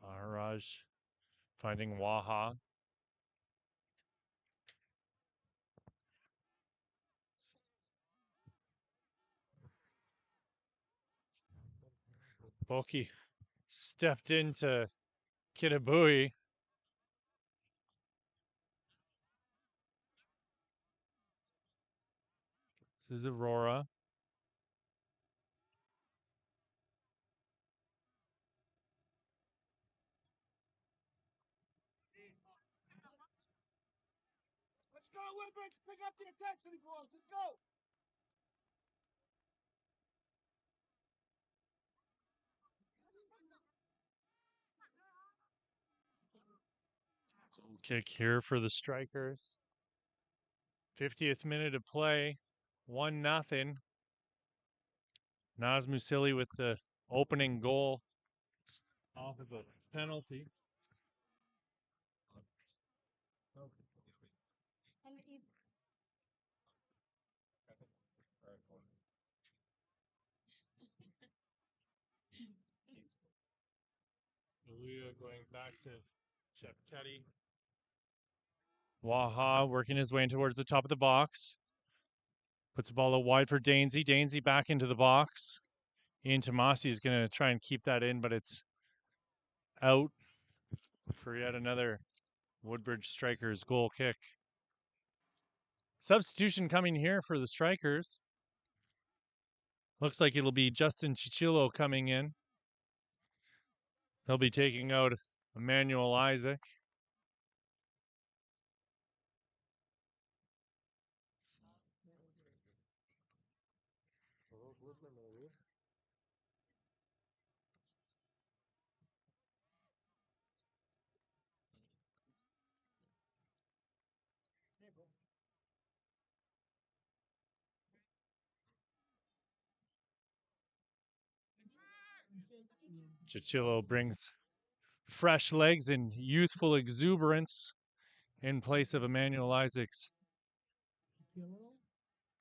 Maharaj finding Waha. Boki stepped into Kitabui. This is Aurora. Let's go, Woodbridge. Pick up the intensity, boys. Let's go. Goal kick here for the Strikers. 50th minute of play. 1-0. Naz Musili with the opening goal off of a penalty. Lulia going back to Chef Ketty. Waha working his way in towards the top of the box. Puts the ball out wide for Dainsey. Dainsey back into the box. Ian Tomasi is going to try and keep that in, but it's out for yet another Woodbridge Strikers goal kick. Substitution coming here for the Strikers. Looks like it'll be Justin Chichillo coming in. He'll be taking out Emmanuel Isaac. Chichillo brings fresh legs and youthful exuberance in place of Emmanuel Isaac's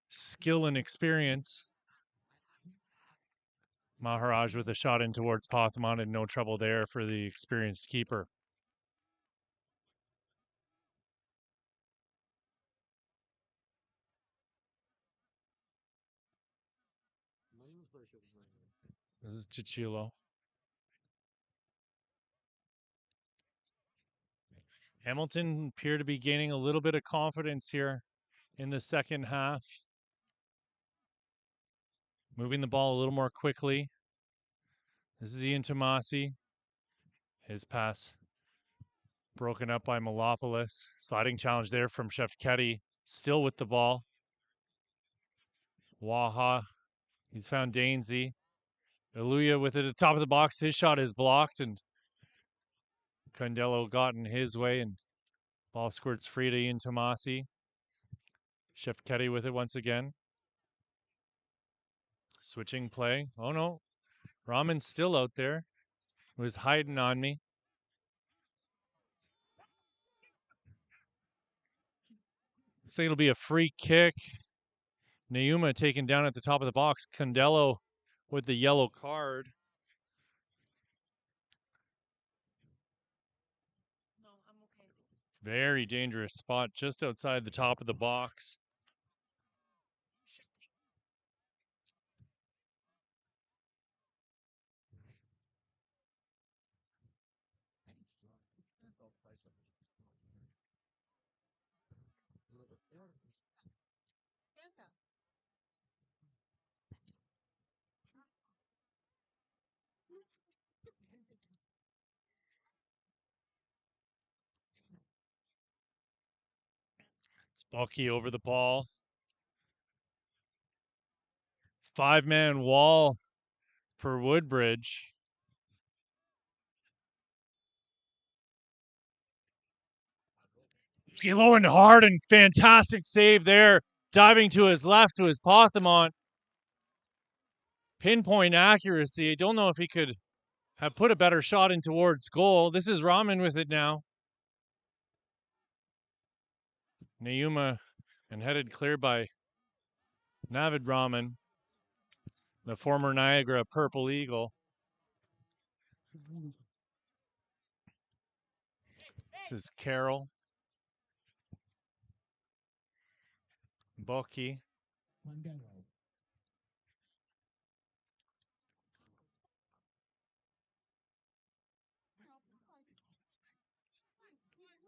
skill and experience. Maharaj with a shot in towards Pothman and no trouble there for the experienced keeper. This is Chichillo. Hamilton appear to be gaining a little bit of confidence here in the second half. Moving the ball a little more quickly. This is Ian Tomasi. His pass broken up by Malopoulos. Sliding challenge there from Shefketi. Still with the ball. Waha. He's found Dainsey. Iluya with it at the top of the box. His shot is blocked, and Condello got in his way, and ball squirts free to Ian Tomasi. Shefketi with it once again. Switching play. Oh no. Raman's still out there. He was hiding on me. Looks like it'll be a free kick. Nauma taken down at the top of the box. Condello with the yellow card. Very dangerous spot just outside the top of the box. It's Bucky over the ball. 5-man wall for Woodbridge. Low and hard and fantastic save there. Diving to his left to his Pothamont. Pinpoint accuracy. I don't know if he could have put a better shot in towards goal. This is Raman with it now. Nauma and headed clear by Navid Raman, the former Niagara Purple Eagle. This is Carroll. Bucky.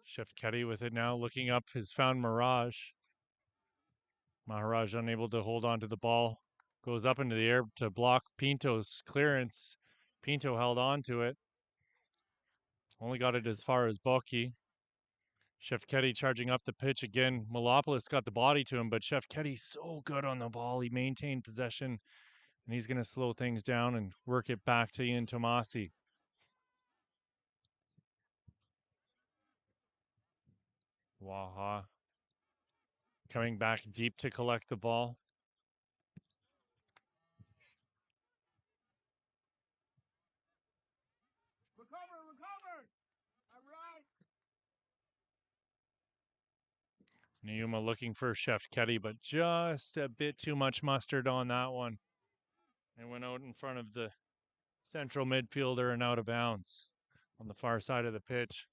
Shefketi with it now, looking up, has found Mirage. Maharaj unable to hold on to the ball. Goes up into the air to block Pinto's clearance. Pinto held on to it. Only got it as far as Bucky. Shefketi charging up the pitch again. Malopoulos got the body to him, but Shefketi's so good on the ball. He maintained possession, and he's going to slow things down and work it back to Ian Tomasi. Waha coming back deep to collect the ball. Nauma looking for Shefketi, but just a bit too much mustard on that one. It went out in front of the central midfielder and out of bounds on the far side of the pitch.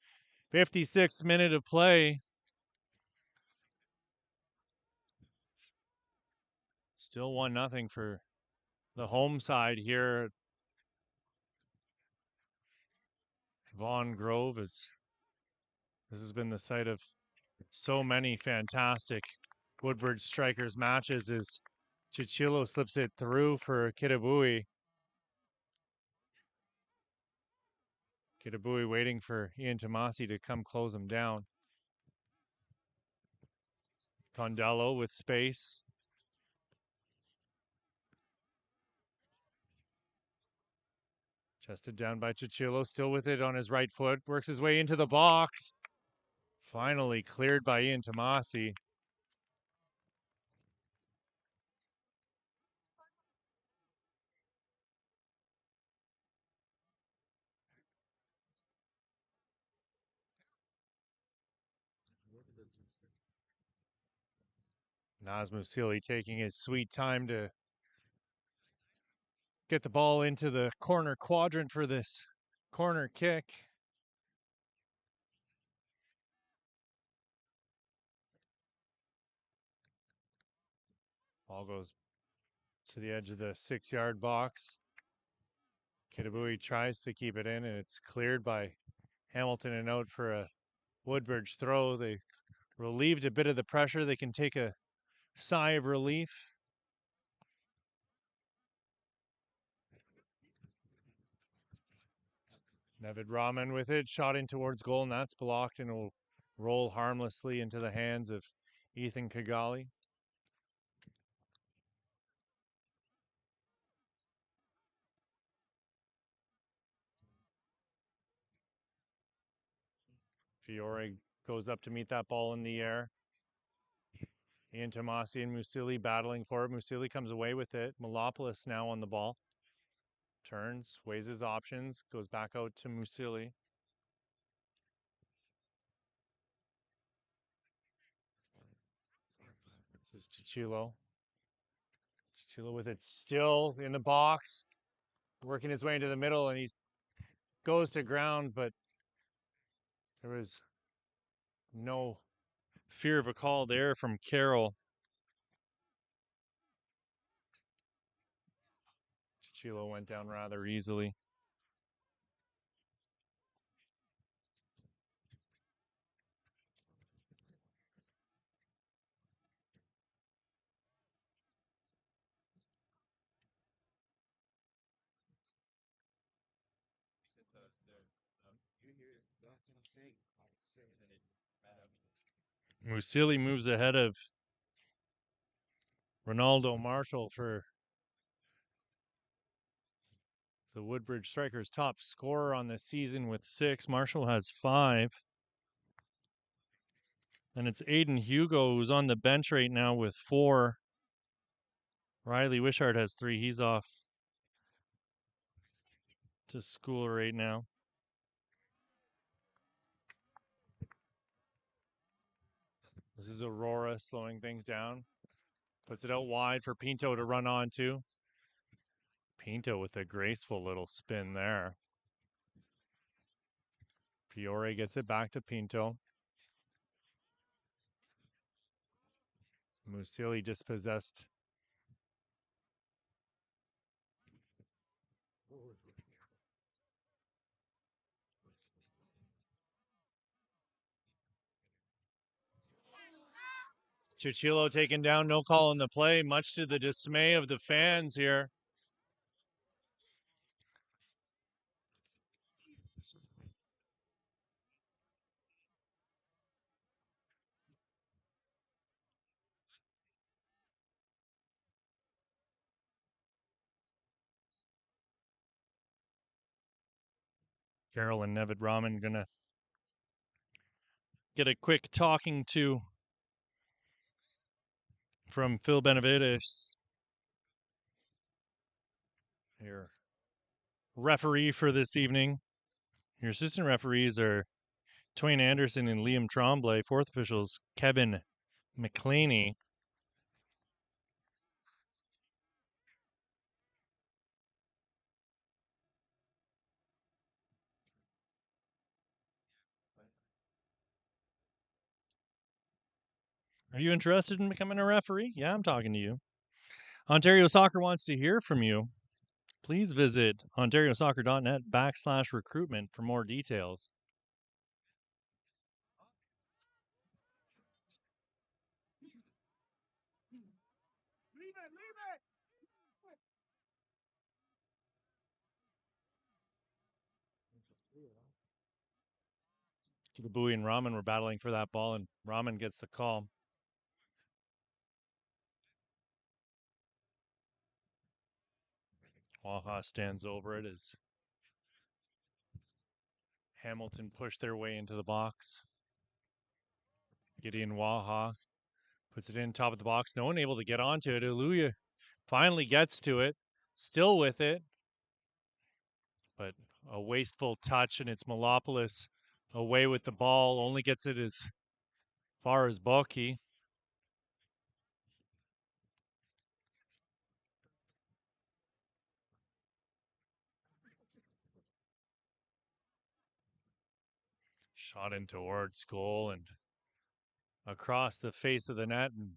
56th minute of play. Still 1-0 for the home side here. Vaughan Grove is. This has been the site of so many fantastic Woodbridge Strikers matches as Chichilo slips it through for Kitabui. Kitabui waiting for Ian Tomasi to come close him down. Condello with space. Chested down by Chichilo, still with it on his right foot. Works his way into the box. Finally cleared by Ian Tomasi. Nazmusili taking his sweet time to get the ball into the corner quadrant for this corner kick. Ball goes to the edge of the 6-yard box. Kitabui tries to keep it in, and it's cleared by Hamilton and out for a Woodbridge throw. They relieved a bit of the pressure. They can take a sigh of relief. Nevid Rahman with it, shot in towards goal, and that's blocked and will roll harmlessly into the hands of Ethan Kigali. Fiore goes up to meet that ball in the air. Ian Tomasi and Musili battling for it. Musili comes away with it. Malopoulos now on the ball. Turns, weighs his options, goes back out to Musili. This is Chichilo. Chichilo with it still in the box, working his way into the middle, and he goes to ground, but there was no fear of a call there from Carroll. Chichilo went down rather easily. Musili moves ahead of Ronaldo Marshall for the Woodbridge Strikers' top scorer on the season with 6. Marshall has 5. And it's Aiden Hugo who's on the bench right now with 4. Riley Wishart has 3. He's off to school right now. This is Aurora slowing things down. Puts it out wide for Pinto to run onto. Pinto with a graceful little spin there. Fiore gets it back to Pinto. Musili dispossessed. Chichilo taken down, no call in the play, much to the dismay of the fans here. Carroll and Nevid Rahman gonna get a quick talking to from Phil Benavides, your referee for this evening. Your assistant referees are Twain Anderson and Liam Tremblay. Fourth officials, Kevin McClaney. Are you interested in becoming a referee? Yeah, I'm talking to you. Ontario Soccer wants to hear from you. Please visit ontariosoccer.net/recruitment for more details. Bowie and Rahman were battling for that ball, and Rahman gets the call. Waha stands over it as Hamilton pushed their way into the box. Gideon Waha puts it in top of the box. No one able to get onto it. Aluya finally gets to it, still with it, but a wasteful touch, and it's Malopoulos away with the ball. Only gets it as far as Boki. Shot in towards goal and across the face of the net and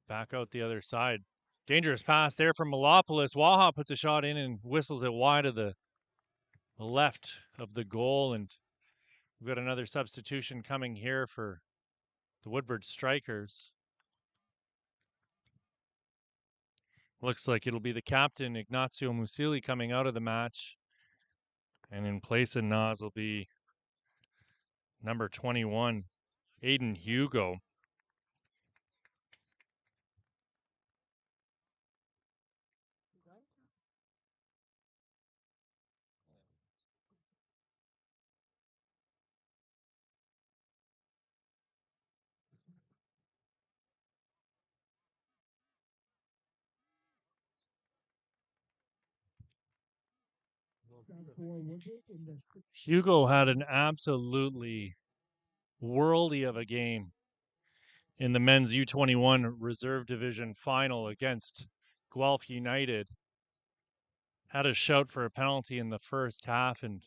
back out the other side. Dangerous pass there from Malopoulos. Waha puts a shot in and whistles it wide of the left of the goal. And we've got another substitution coming here for the Woodbridge Strikers. Looks like it'll be the captain, Ignacio Musili, coming out of the match. And in place of Nas will be number 21, Aiden Hugo. Hugo had an absolutely worldy of a game in the men's U21 reserve division final against Guelph United. Had a shout for a penalty in the first half and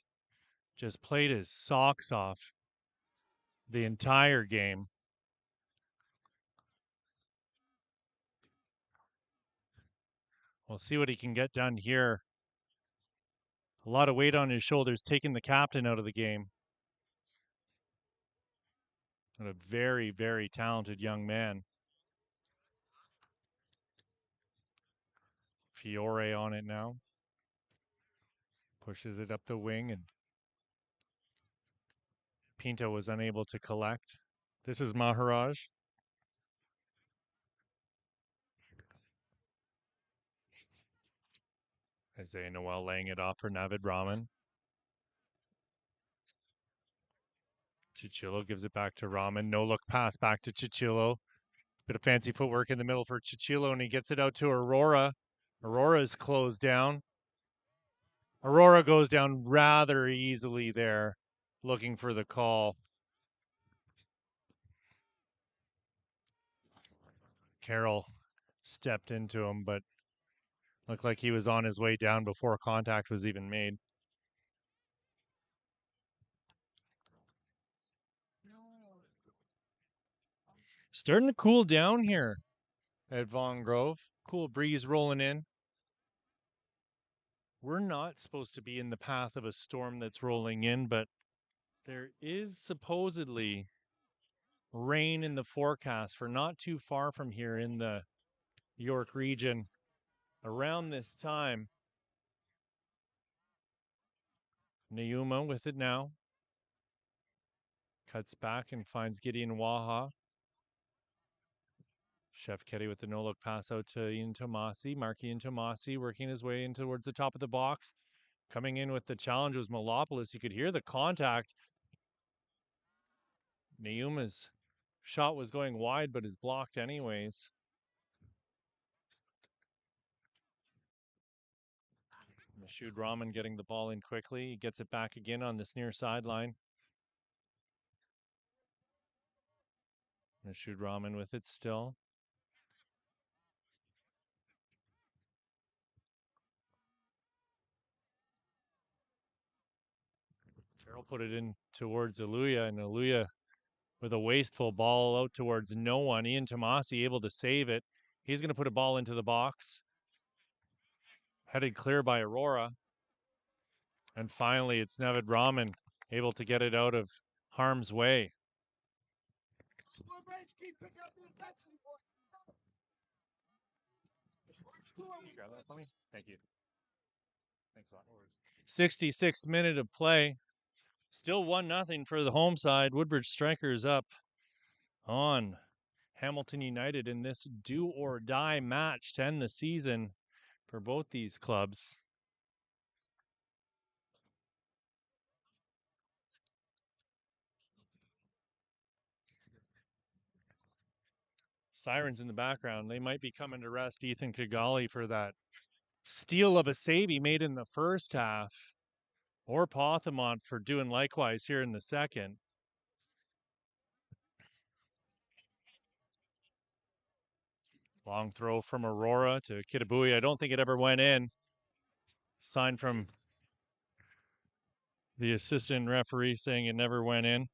just played his socks off the entire game. We'll see what he can get done here. A lot of weight on his shoulders, taking the captain out of the game. And a very, very talented young man. Fiore on it now. Pushes it up the wing, and Pinto was unable to collect. This is Maharaj. Isaiah Noel laying it off for Navid Rahman. Chichilo gives it back to Rahman. No look pass back to Chichilo. Bit of fancy footwork in the middle for Chichilo, and he gets it out to Aurora. Aurora's closed down. Aurora goes down rather easily there, looking for the call. Carroll stepped into him, but looked like he was on his way down before contact was even made. Starting to cool down here at Vaughan Grove. Cool breeze rolling in. We're not supposed to be in the path of a storm that's rolling in, but there is supposedly rain in the forecast for not too far from here in the York region around this time. Neuma with it now. Cuts back and finds Gideon Waha. Chef Ketty with the no-look pass out to Ian Tomasi. Mark Ian Tomasi working his way in towards the top of the box. Coming in with the challenge was Malopoulos. You could hear the contact. Neuma's shot was going wide, but is blocked anyways. Mashud Rahman getting the ball in quickly. He gets it back again on this near sideline. Mashud Rahman with it still. Carroll put it in towards Aluya, and Aluya with a wasteful ball out towards no one. Ian Tomasi able to save it. He's going to put a ball into the box. Headed clear by Aurora. And finally, it's Navid Rahman able to get it out of harm's way. Grab that for me? Thank you. Thanks a lot. 66th minute of play. Still 1-0 for the home side. Woodbridge Strikers up on Hamilton United in this do or die match to end the season for both these clubs. Sirens in the background. They might be coming to rest Ethan Kigali for that steal of a save he made in the first half, or Pothamont for doing likewise here in the second. Long throw from Aurora to Kitabui. I don't think it ever went in. Sign from the assistant referee saying it never went in.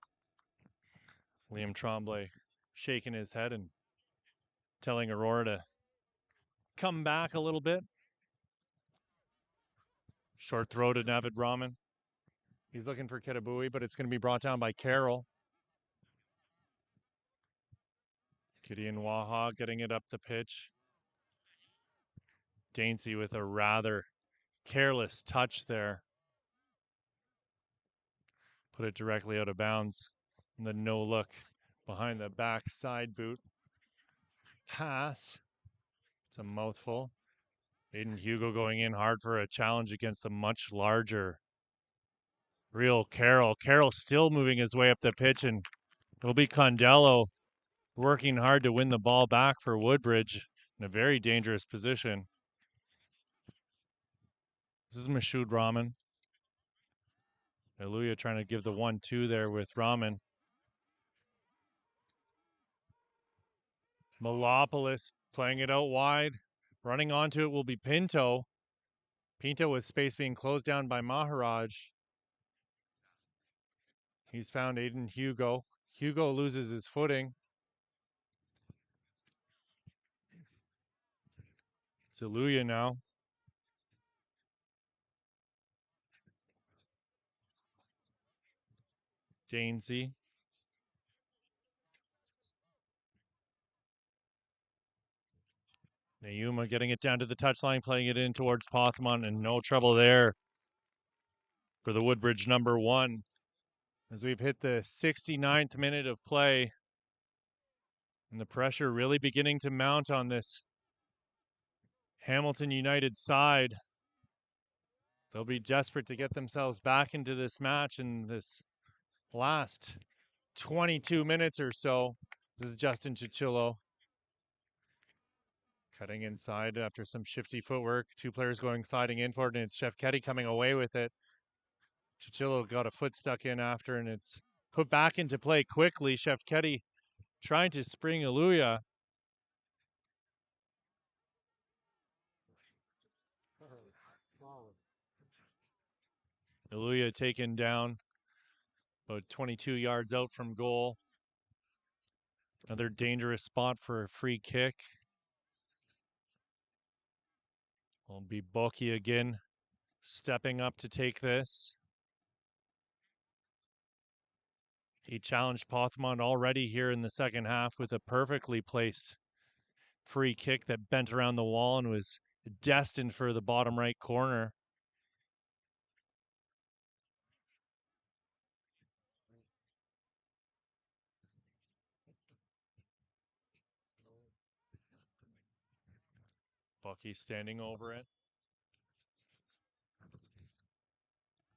Liam Tremblay shaking his head and telling Aurora to come back a little bit. Short throw to Navid Rahman. He's looking for Kitabui, but it's going to be brought down by Carroll. Gideon Waha getting it up the pitch. Dainsey with a rather careless touch there. Put it directly out of bounds. And the no look behind the back side boot. Pass. It's a mouthful. Aiden Hugo going in hard for a challenge against the much larger real Carroll. Carroll still moving his way up the pitch, and it'll be Condello working hard to win the ball back for Woodbridge in a very dangerous position. This is Mashoud Rahman. Aluya trying to give the 1-2 there with Rahman. Melopolis playing it out wide. Running onto it will be Pinto. Pinto with space being closed down by Maharaj. He's found Aiden Hugo. Hugo loses his footing. It's Aluya now. Dainsey. Nayuma getting it down to the touchline, playing it in towards Pothman, and no trouble there for the Woodbridge number 1. As we've hit the 69th minute of play, and the pressure really beginning to mount on this Hamilton United side. They'll be desperate to get themselves back into this match in this last 22 minutes or so. This is Justin Chichillo cutting inside after some shifty footwork. 2 players going sliding in for it, and it's Chef Ketty coming away with it. Chichillo got a foot stuck in after, and it's put back into play quickly. Chef Ketty trying to spring Aluya. Aluya taken down about 22 yards out from goal. Another dangerous spot for a free kick. Will be Boki again, stepping up to take this. He challenged Pothman already here in the second half with a perfectly placed free kick that bent around the wall and was destined for the bottom right corner. Bucky standing over it.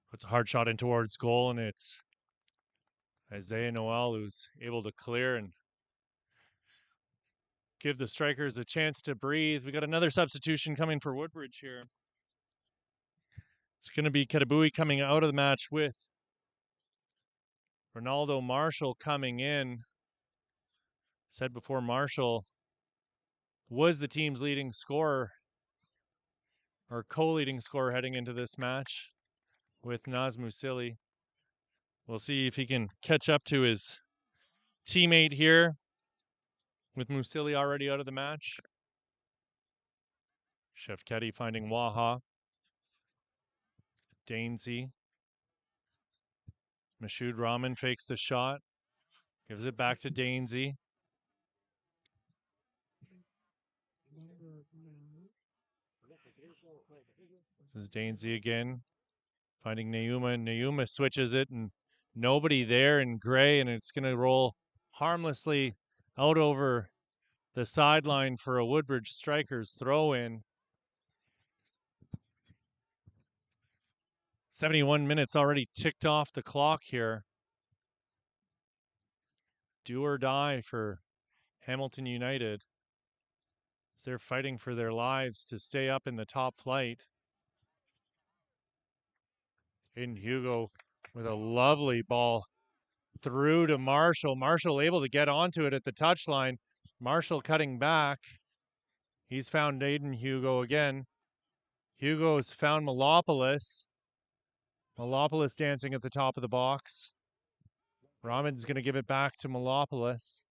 Puts a hard shot in towards goal, and it's Isaiah Noel who's able to clear and give the strikers a chance to breathe. We got another substitution coming for Woodbridge here. It's going to be Ketabui coming out of the match with Ronaldo Marshall coming in. Said before, Marshall was the team's leading scorer or co-leading scorer heading into this match with Naz Musili. We'll see if he can catch up to his teammate here with Musili already out of the match. Chef Ketty finding Waha. Dainsey. Mashoud Rahman fakes the shot. Gives it back to Dainsey. This is Dainsey again. Finding Nayuma. Nayuma switches it, and nobody there in gray, and it's going to roll harmlessly out over the sideline for a Woodbridge Strikers throw in. 71 minutes already ticked off the clock here. Do or die for Hamilton United. They're fighting for their lives to stay up in the top flight. Aiden Hugo with a lovely ball through to Marshall. Marshall able to get onto it at the touchline. Marshall cutting back. He's found Aiden Hugo again. Hugo's found Melopolis. Melopolis dancing at the top of the box. Rahman's going to give it back to Melopolis.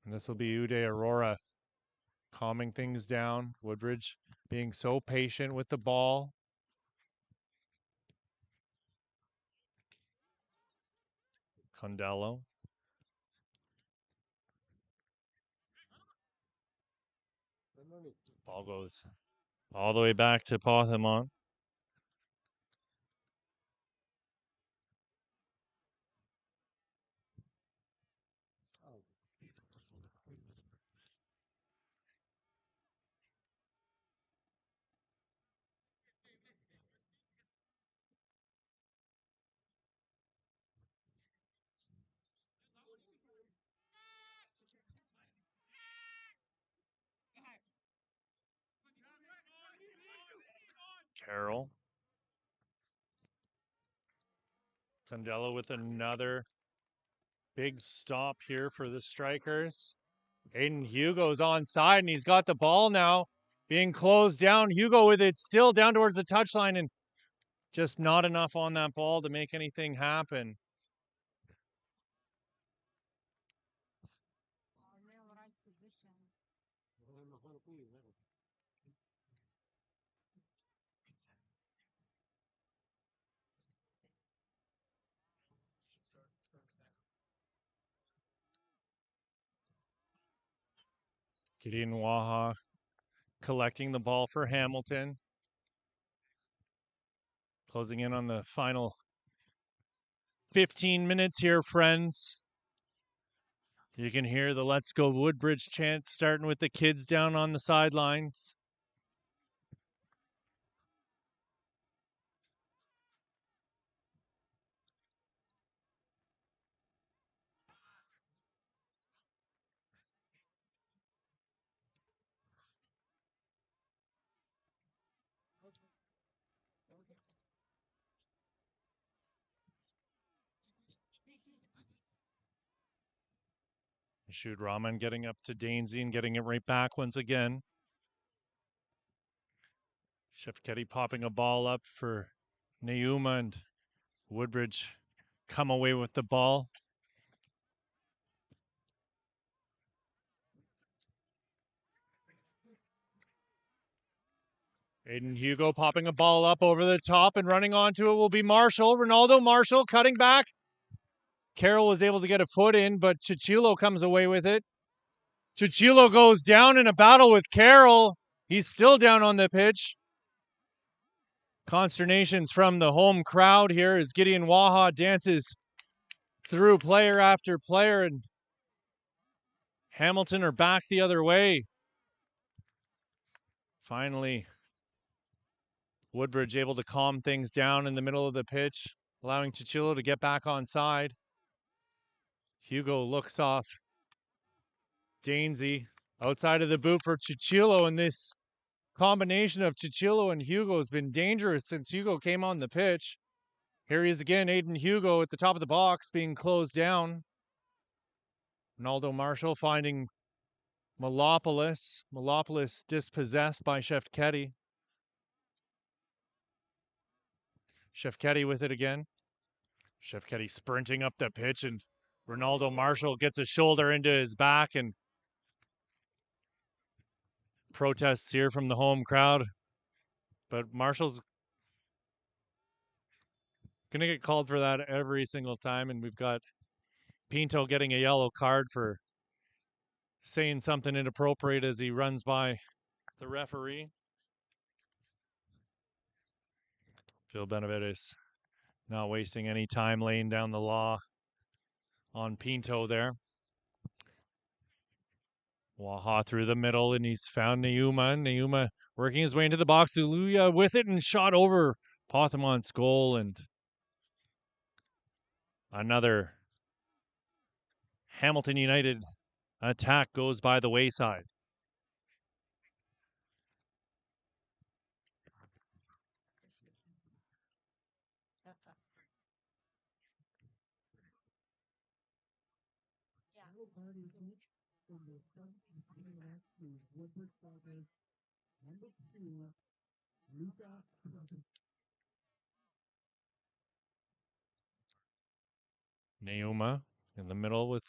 And this will be Uday Aurora calming things down. Woodbridge being so patient with the ball. Condello. Ball goes all the way back to Pothamon. Carroll. Sandella with another big stop here for the Strikers. Aiden Hugo's onside, and he's got the ball now being closed down. Hugo with it still down towards the touchline, and just not enough on that ball to make anything happen. Gideon Waha collecting the ball for Hamilton. Closing in on the final 15 minutes here, friends. You can hear the Let's Go Woodbridge chant starting with the kids down on the sidelines. Shoot Rahman getting up to Dainsey and getting it right back once again. Shefketi popping a ball up for Neuma, and Woodbridge come away with the ball. Aiden Hugo popping a ball up over the top, and running onto it will be Marshall. Ronaldo Marshall cutting back. Carroll was able to get a foot in, but Chichilo comes away with it. Chichilo goes down in a battle with Carroll. He's still down on the pitch. Consternations from the home crowd here as Gideon Waha dances through player after player, and Hamilton are back the other way. Finally, Woodbridge able to calm things down in the middle of the pitch, allowing Chichilo to get back on side. Hugo looks off Dainsey outside of the boot for Chichilo, and this combination of Chichilo and Hugo has been dangerous since Hugo came on the pitch. Here he is again, Aiden Hugo at the top of the box being closed down. Ronaldo Marshall finding Malopoulos. Malopoulos dispossessed by Shefketi. Shefketi with it again. Shefketi sprinting up the pitch, and Ronaldo Marshall gets a shoulder into his back, and protests here from the home crowd. But Marshall's going to get called for that every single time, and we've got Pinto getting a yellow card for saying something inappropriate as he runs by the referee. Phil Benavides not wasting any time laying down the law on Pinto there. Waha through the middle, and he's found Neuma. Neuma working his way into the box. Uluya with it and shot over Pothamont's goal, and another Hamilton United attack goes by the wayside. Neuma in the middle with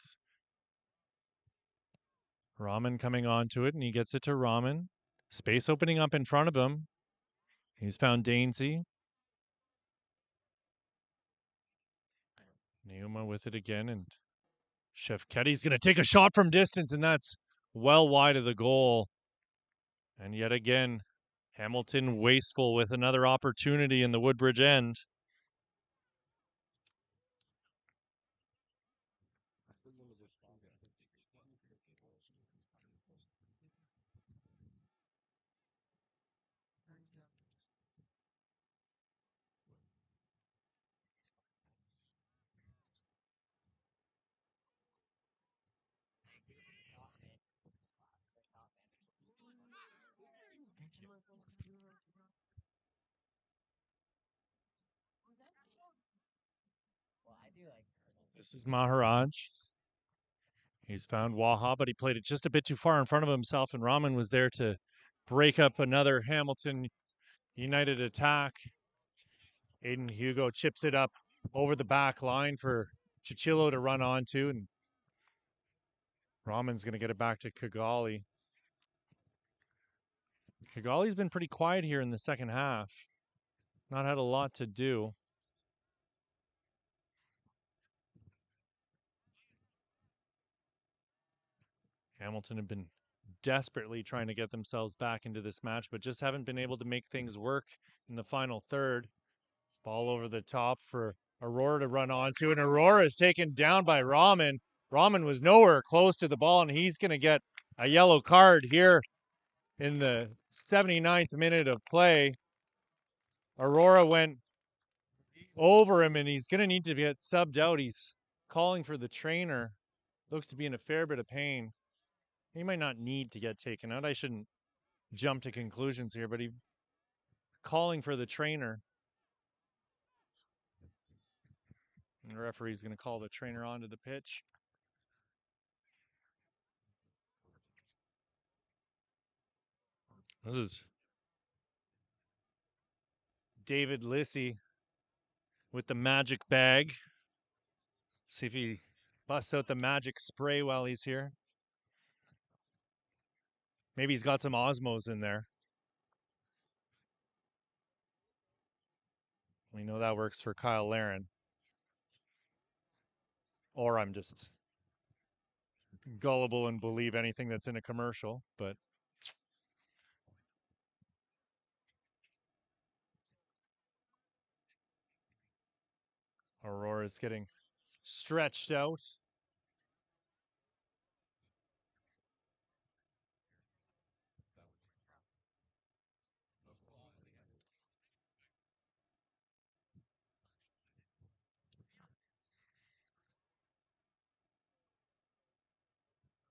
Rahman coming onto it, and he gets it to Rahman. Space opening up in front of him. He's found Dainsey. Neuma with it again, and Shefketi's going to take a shot from distance, and that's well wide of the goal. And yet again, Hamilton wasteful with another opportunity in the Woodbridge end. This is Maharaj. He's found Waha, but he played it just a bit too far in front of himself, and Rahman was there to break up another Hamilton United attack. Aiden Hugo chips it up over the back line for Chichillo to run onto, and Rahman's going to get it back to Kigali. Kigali's been pretty quiet here in the second half. Not had a lot to do. Hamilton have been desperately trying to get themselves back into this match, but just haven't been able to make things work in the final third. Ball over the top for Aurora to run onto, and Aurora is taken down by Rahman. Rahman was nowhere close to the ball, and he's going to get a yellow card here in the 79th minute of play. Aurora went over him, and he's going to need to get subbed out. He's calling for the trainer. Looks to be in a fair bit of pain. He might not need to get taken out. I shouldn't jump to conclusions here, but he calling for the trainer. And the referee's going to call the trainer onto the pitch. This is David Lissy with the magic bag. See if he busts out the magic spray while he's here. Maybe he's got some Osmos in there. We know that works for Kyle Laren. Or I'm just gullible and believe anything that's in a commercial, but Aurora's getting stretched out.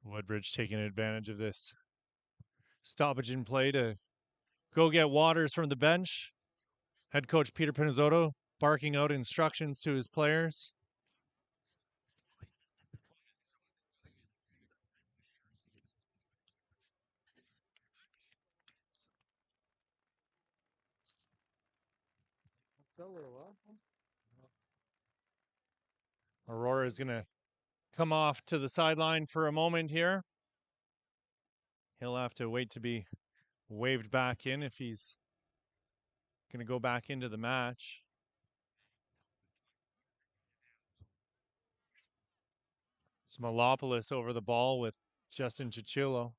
Woodbridge taking advantage of this stoppage in play to go get Waters from the bench. Head coach Peter Pinizzotto barking out instructions to his players. Aurora is going to come off to the sideline for a moment here. He'll have to wait to be waved back in if he's going to go back into the match. Smolopoulos over the ball with Justin Chichillo.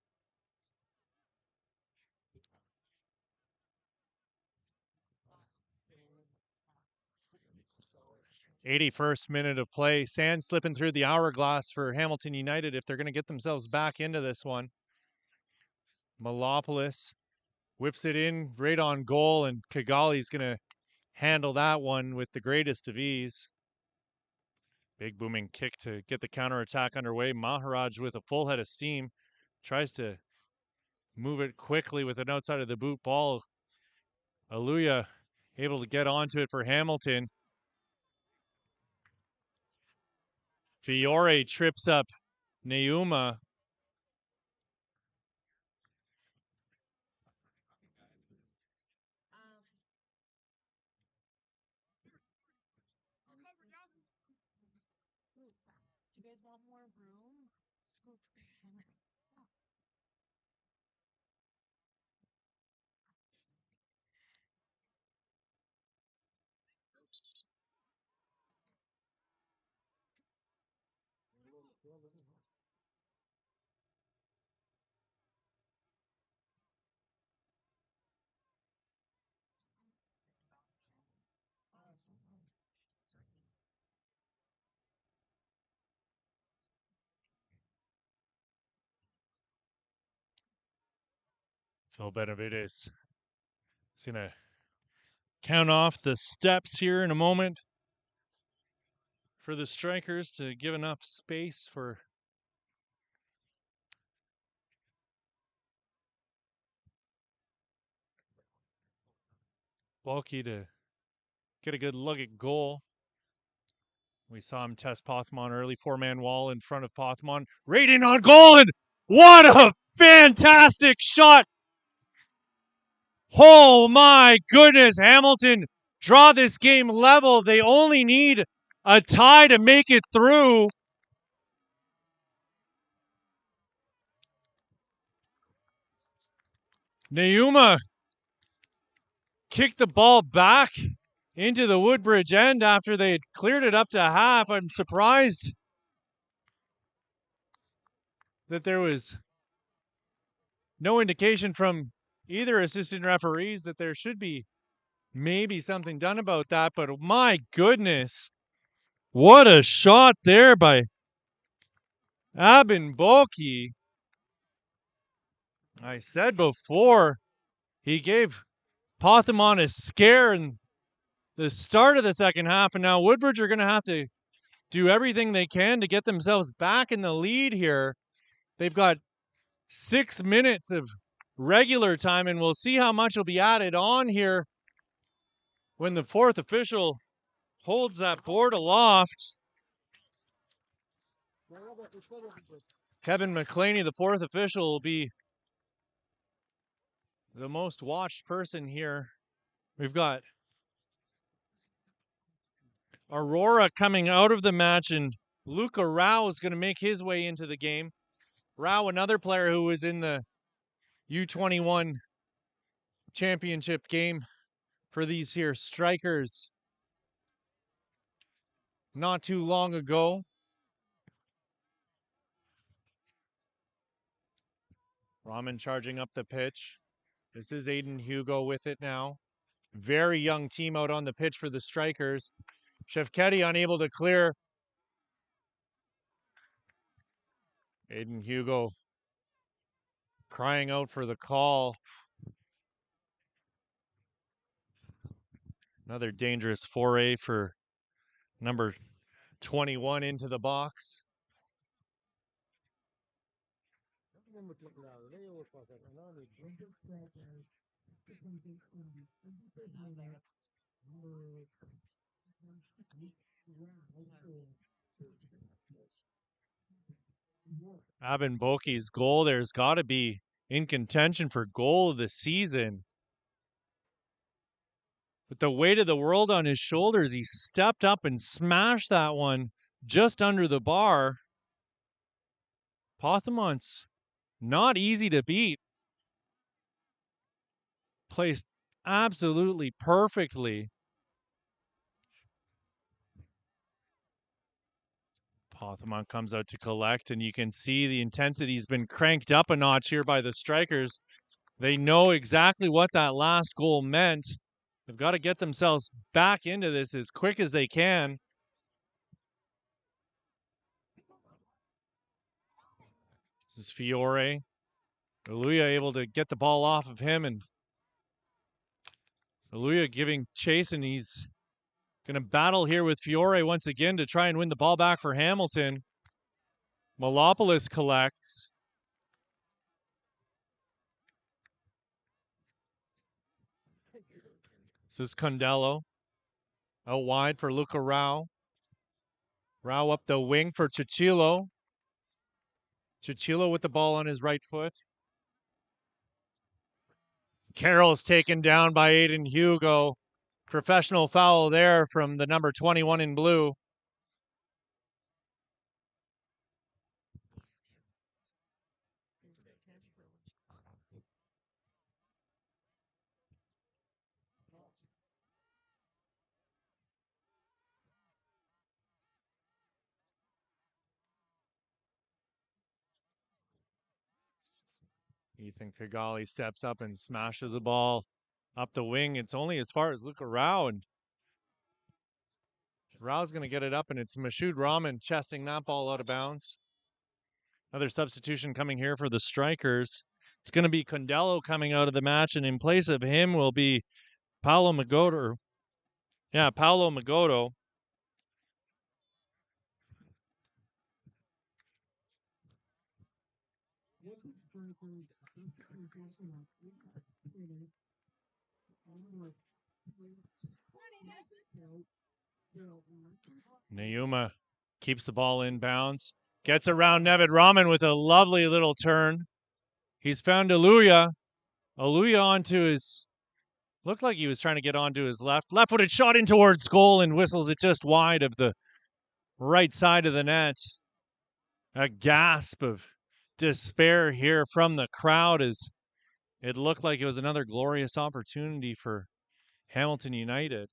81st minute of play. Sand slipping through the hourglass for Hamilton United if they're going to get themselves back into this one. Malopoulos whips it in right on goal, and Kigali's going to handle that one with the greatest of ease. Big booming kick to get the counterattack underway. Maharaj with a full head of steam tries to move it quickly with an outside of the boot ball. Aluya able to get onto it for Hamilton. Fiore trips up Neuma. Do you guys want more room? Scoot. Phil Benavides is going to count off the steps here in a moment for the strikers to give enough space for Balky to get a good look at goal. We saw him test Pothmon early, four-man wall in front of Pothmon. Right in on goal, and what a fantastic shot! Oh my goodness, Hamilton draw this game level. They only need a tie to make it through. Neuma kicked the ball back into the Woodbridge end after they had cleared it up to half. I'm surprised that there was no indication from either assistant referees that there should be maybe something done about that. But my goodness, what a shot there by Abinboki. I said before, he gave Pothemon a scare in the start of the second half, and now Woodbridge are going to have to do everything they can to get themselves back in the lead here. They've got 6 minutes of regular time, and we'll see how much will be added on here when the fourth official holds that board aloft. Kevin McClaney, the fourth official, will be the most watched person here. We've got Aurora coming out of the match, and Luca Rao is going to make his way into the game. Rao, another player who was in the U21 championship game for these here strikers not too long ago. Raman charging up the pitch. This is Aiden Hugo with it now. Very young team out on the pitch for the strikers. Shevketi unable to clear. Aiden Hugo crying out for the call. Another dangerous foray for number 21 into the box. Abinboki's goal there's got to be in contention for goal of the season. With the weight of the world on his shoulders, he stepped up and smashed that one just under the bar. Pothemon's not easy to beat. Placed absolutely perfectly. Pothemon comes out to collect, and you can see the intensity's been cranked up a notch here by the strikers. They know exactly what that last goal meant. They've got to get themselves back into this as quick as they can. This is Fiore. Aluya able to get the ball off of him, and Aluya giving chase, and he's going to battle here with Fiore once again to try and win the ball back for Hamilton. Malopoulos collects. This is Condello. Out wide for Luca Rao. Rao up the wing for Chichilo. Chichilo with the ball on his right foot. Carroll's taken down by Aiden Hugo. Professional foul there from the number 21 in blue. Ethan Kigali steps up and smashes the ball up the wing. It's only as far as Luca Rao, and Rao's going to get it up, and it's Mashoud Rahman chesting that ball out of bounds. Another substitution coming here for the strikers. It's going to be Condello coming out of the match, and in place of him will be Paolo Magoto. Yeah, Paolo Magoto. Nauma keeps the ball in bounds. Gets around Nevid Rahman with a lovely little turn. He's found Aluya. Aluya onto his. Looked like he was trying to get onto his left. Left footed shot in towards goal and whistles it just wide of the right side of the net. A gasp of despair here from the crowd as it looked like it was another glorious opportunity for Hamilton United.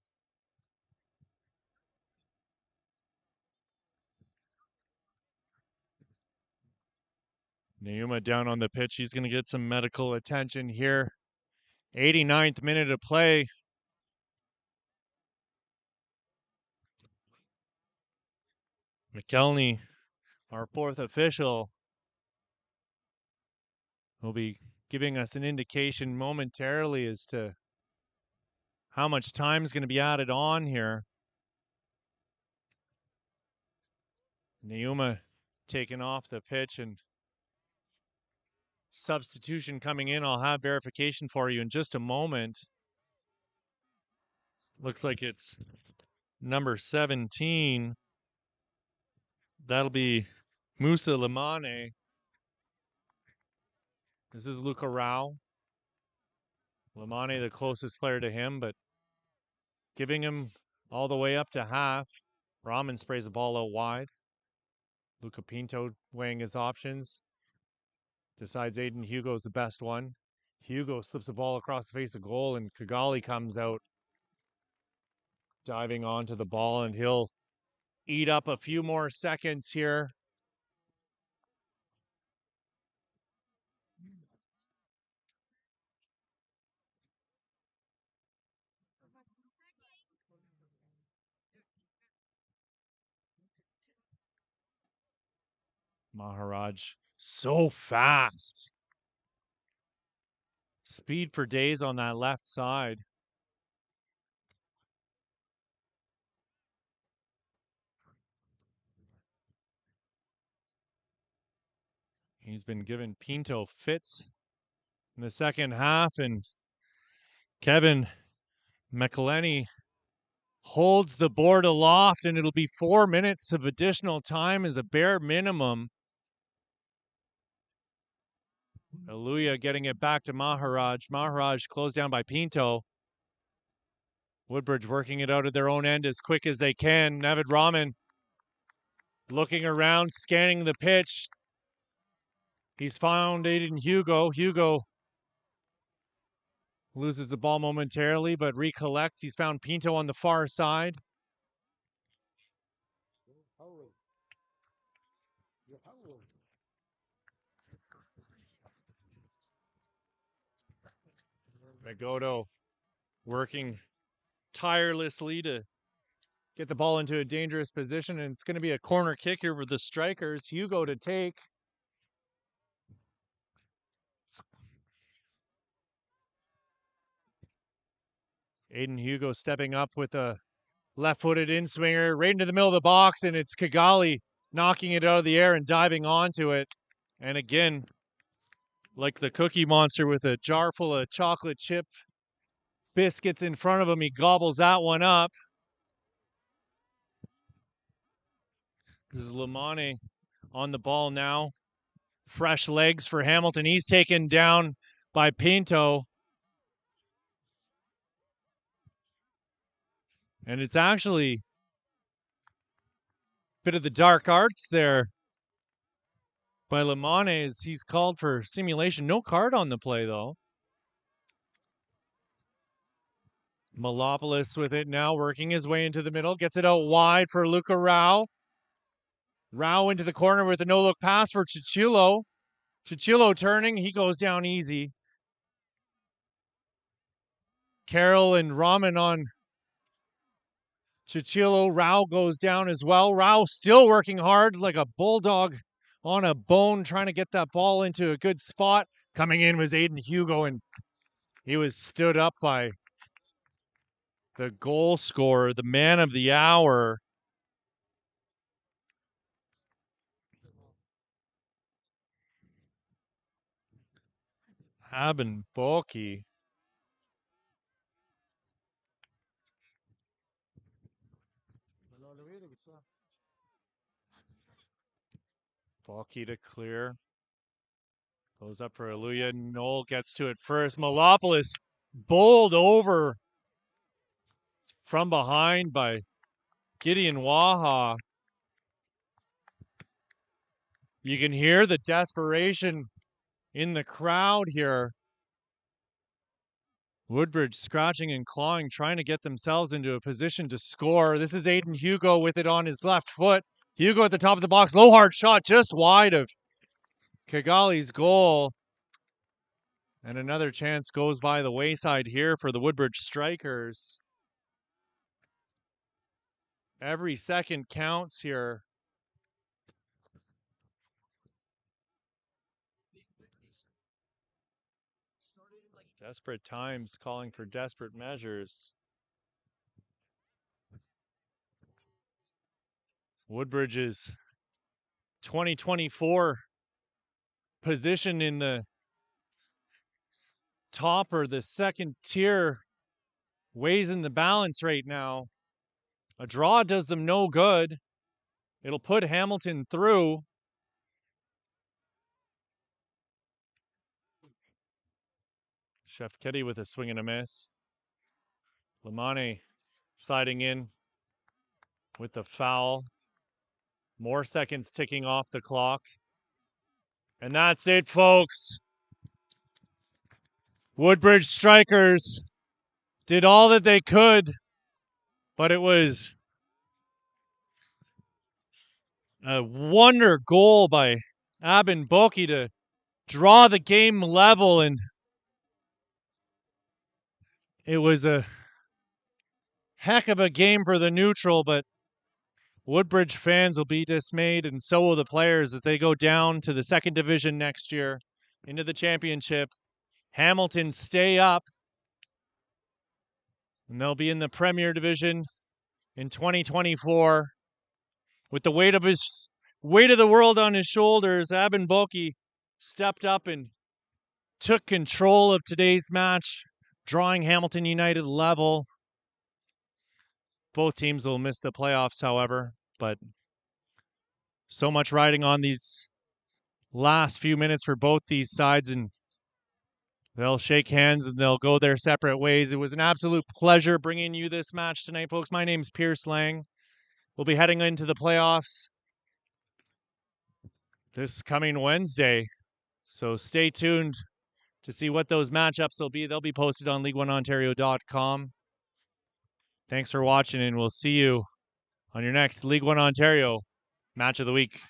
Nauma down on the pitch. He's going to get some medical attention here. 89th minute of play. McKelney, our fourth official, will be giving us an indication momentarily as to how much time is going to be added on here. Nauma taken off the pitch and substitution coming in. I'll have verification for you in just a moment. Looks like it's number 17. That'll be Musa Limane. This is Luca Rao. Limane, the closest player to him, but giving him all the way up to half. Rahman sprays the ball out wide. Luca Pinto weighing his options. Decides Aiden Hugo's the best one. Hugo slips the ball across the face of goal, and Kigali comes out diving onto the ball, and he'll eat up a few more seconds here. Maharaj, so fast. Speed for days on that left side. He's been given Pinto fits in the second half, and Kevin McElhenney holds the board aloft, and it'll be 4 minutes of additional time as a bare minimum. Aluya getting it back to Maharaj. Maharaj closed down by Pinto. Woodbridge working it out at their own end as quick as they can. Navid Rahman looking around, scanning the pitch. He's found Aiden Hugo. Hugo loses the ball momentarily, but recollects. He's found Pinto on the far side. Magoto working tirelessly to get the ball into a dangerous position, and it's going to be a corner kick here for the strikers. Hugo to take. Aiden Hugo stepping up with a left-footed in-swinger right into the middle of the box, and it's Kigali knocking it out of the air and diving onto it. And again, like the Cookie Monster with a jar full of chocolate chip biscuits in front of him, he gobbles that one up. This is Limane on the ball now. Fresh legs for Hamilton. He's taken down by Pinto. And it's actually a bit of the dark arts there by Limane as he's called for simulation. No card on the play, though. Malopoulos with it now, working his way into the middle. Gets it out wide for Luca Rao. Rao into the corner with a no-look pass for Chichilo. Chichilo turning. He goes down easy. Carroll and Rahman on Chichilo. Rao goes down as well. Rao still working hard like a bulldog on a bone, trying to get that ball into a good spot. Coming in was Aiden Hugo, and he was stood up by the goal scorer, the man of the hour. Haben Boki. Ball key to clear. Goes up for Aluya. Noel gets to it first. Malopoulos bowled over from behind by Gideon Waha. You can hear the desperation in the crowd here. Woodbridge scratching and clawing, trying to get themselves into a position to score. This is Aiden Hugo with it on his left foot. Hugo at the top of the box. Low hard shot just wide of Kigali's goal. And another chance goes by the wayside here for the Woodbridge Strikers. Every second counts here. Desperate times calling for desperate measures. Woodbridge's 2024 position in the top or the second tier weighs in the balance right now. A draw does them no good. It'll put Hamilton through. Chef Ketty with a swing and a miss. Lamane sliding in with the foul. More seconds ticking off the clock. And that's it, folks. Woodbridge Strikers did all that they could, but it was a wonder goal by Abin Boki to draw the game level, and it was a heck of a game for the neutral, but Woodbridge fans will be dismayed, and so will the players as they go down to the second division next year into the championship. Hamilton stay up, and they'll be in the Premier Division in 2024 with the weight of the world on his shoulders. Abin Boki stepped up and took control of today's match, drawing Hamilton United level. Both teams will miss the playoffs, however, but so much riding on these last few minutes for both these sides, and they'll shake hands and they'll go their separate ways. It was an absolute pleasure bringing you this match tonight, folks. My name's Pierce Lang. We'll be heading into the playoffs this coming Wednesday, so stay tuned to see what those matchups will be. They'll be posted on League1Ontario.com. Thanks for watching, and we'll see you on your next League One Ontario Match of the Week.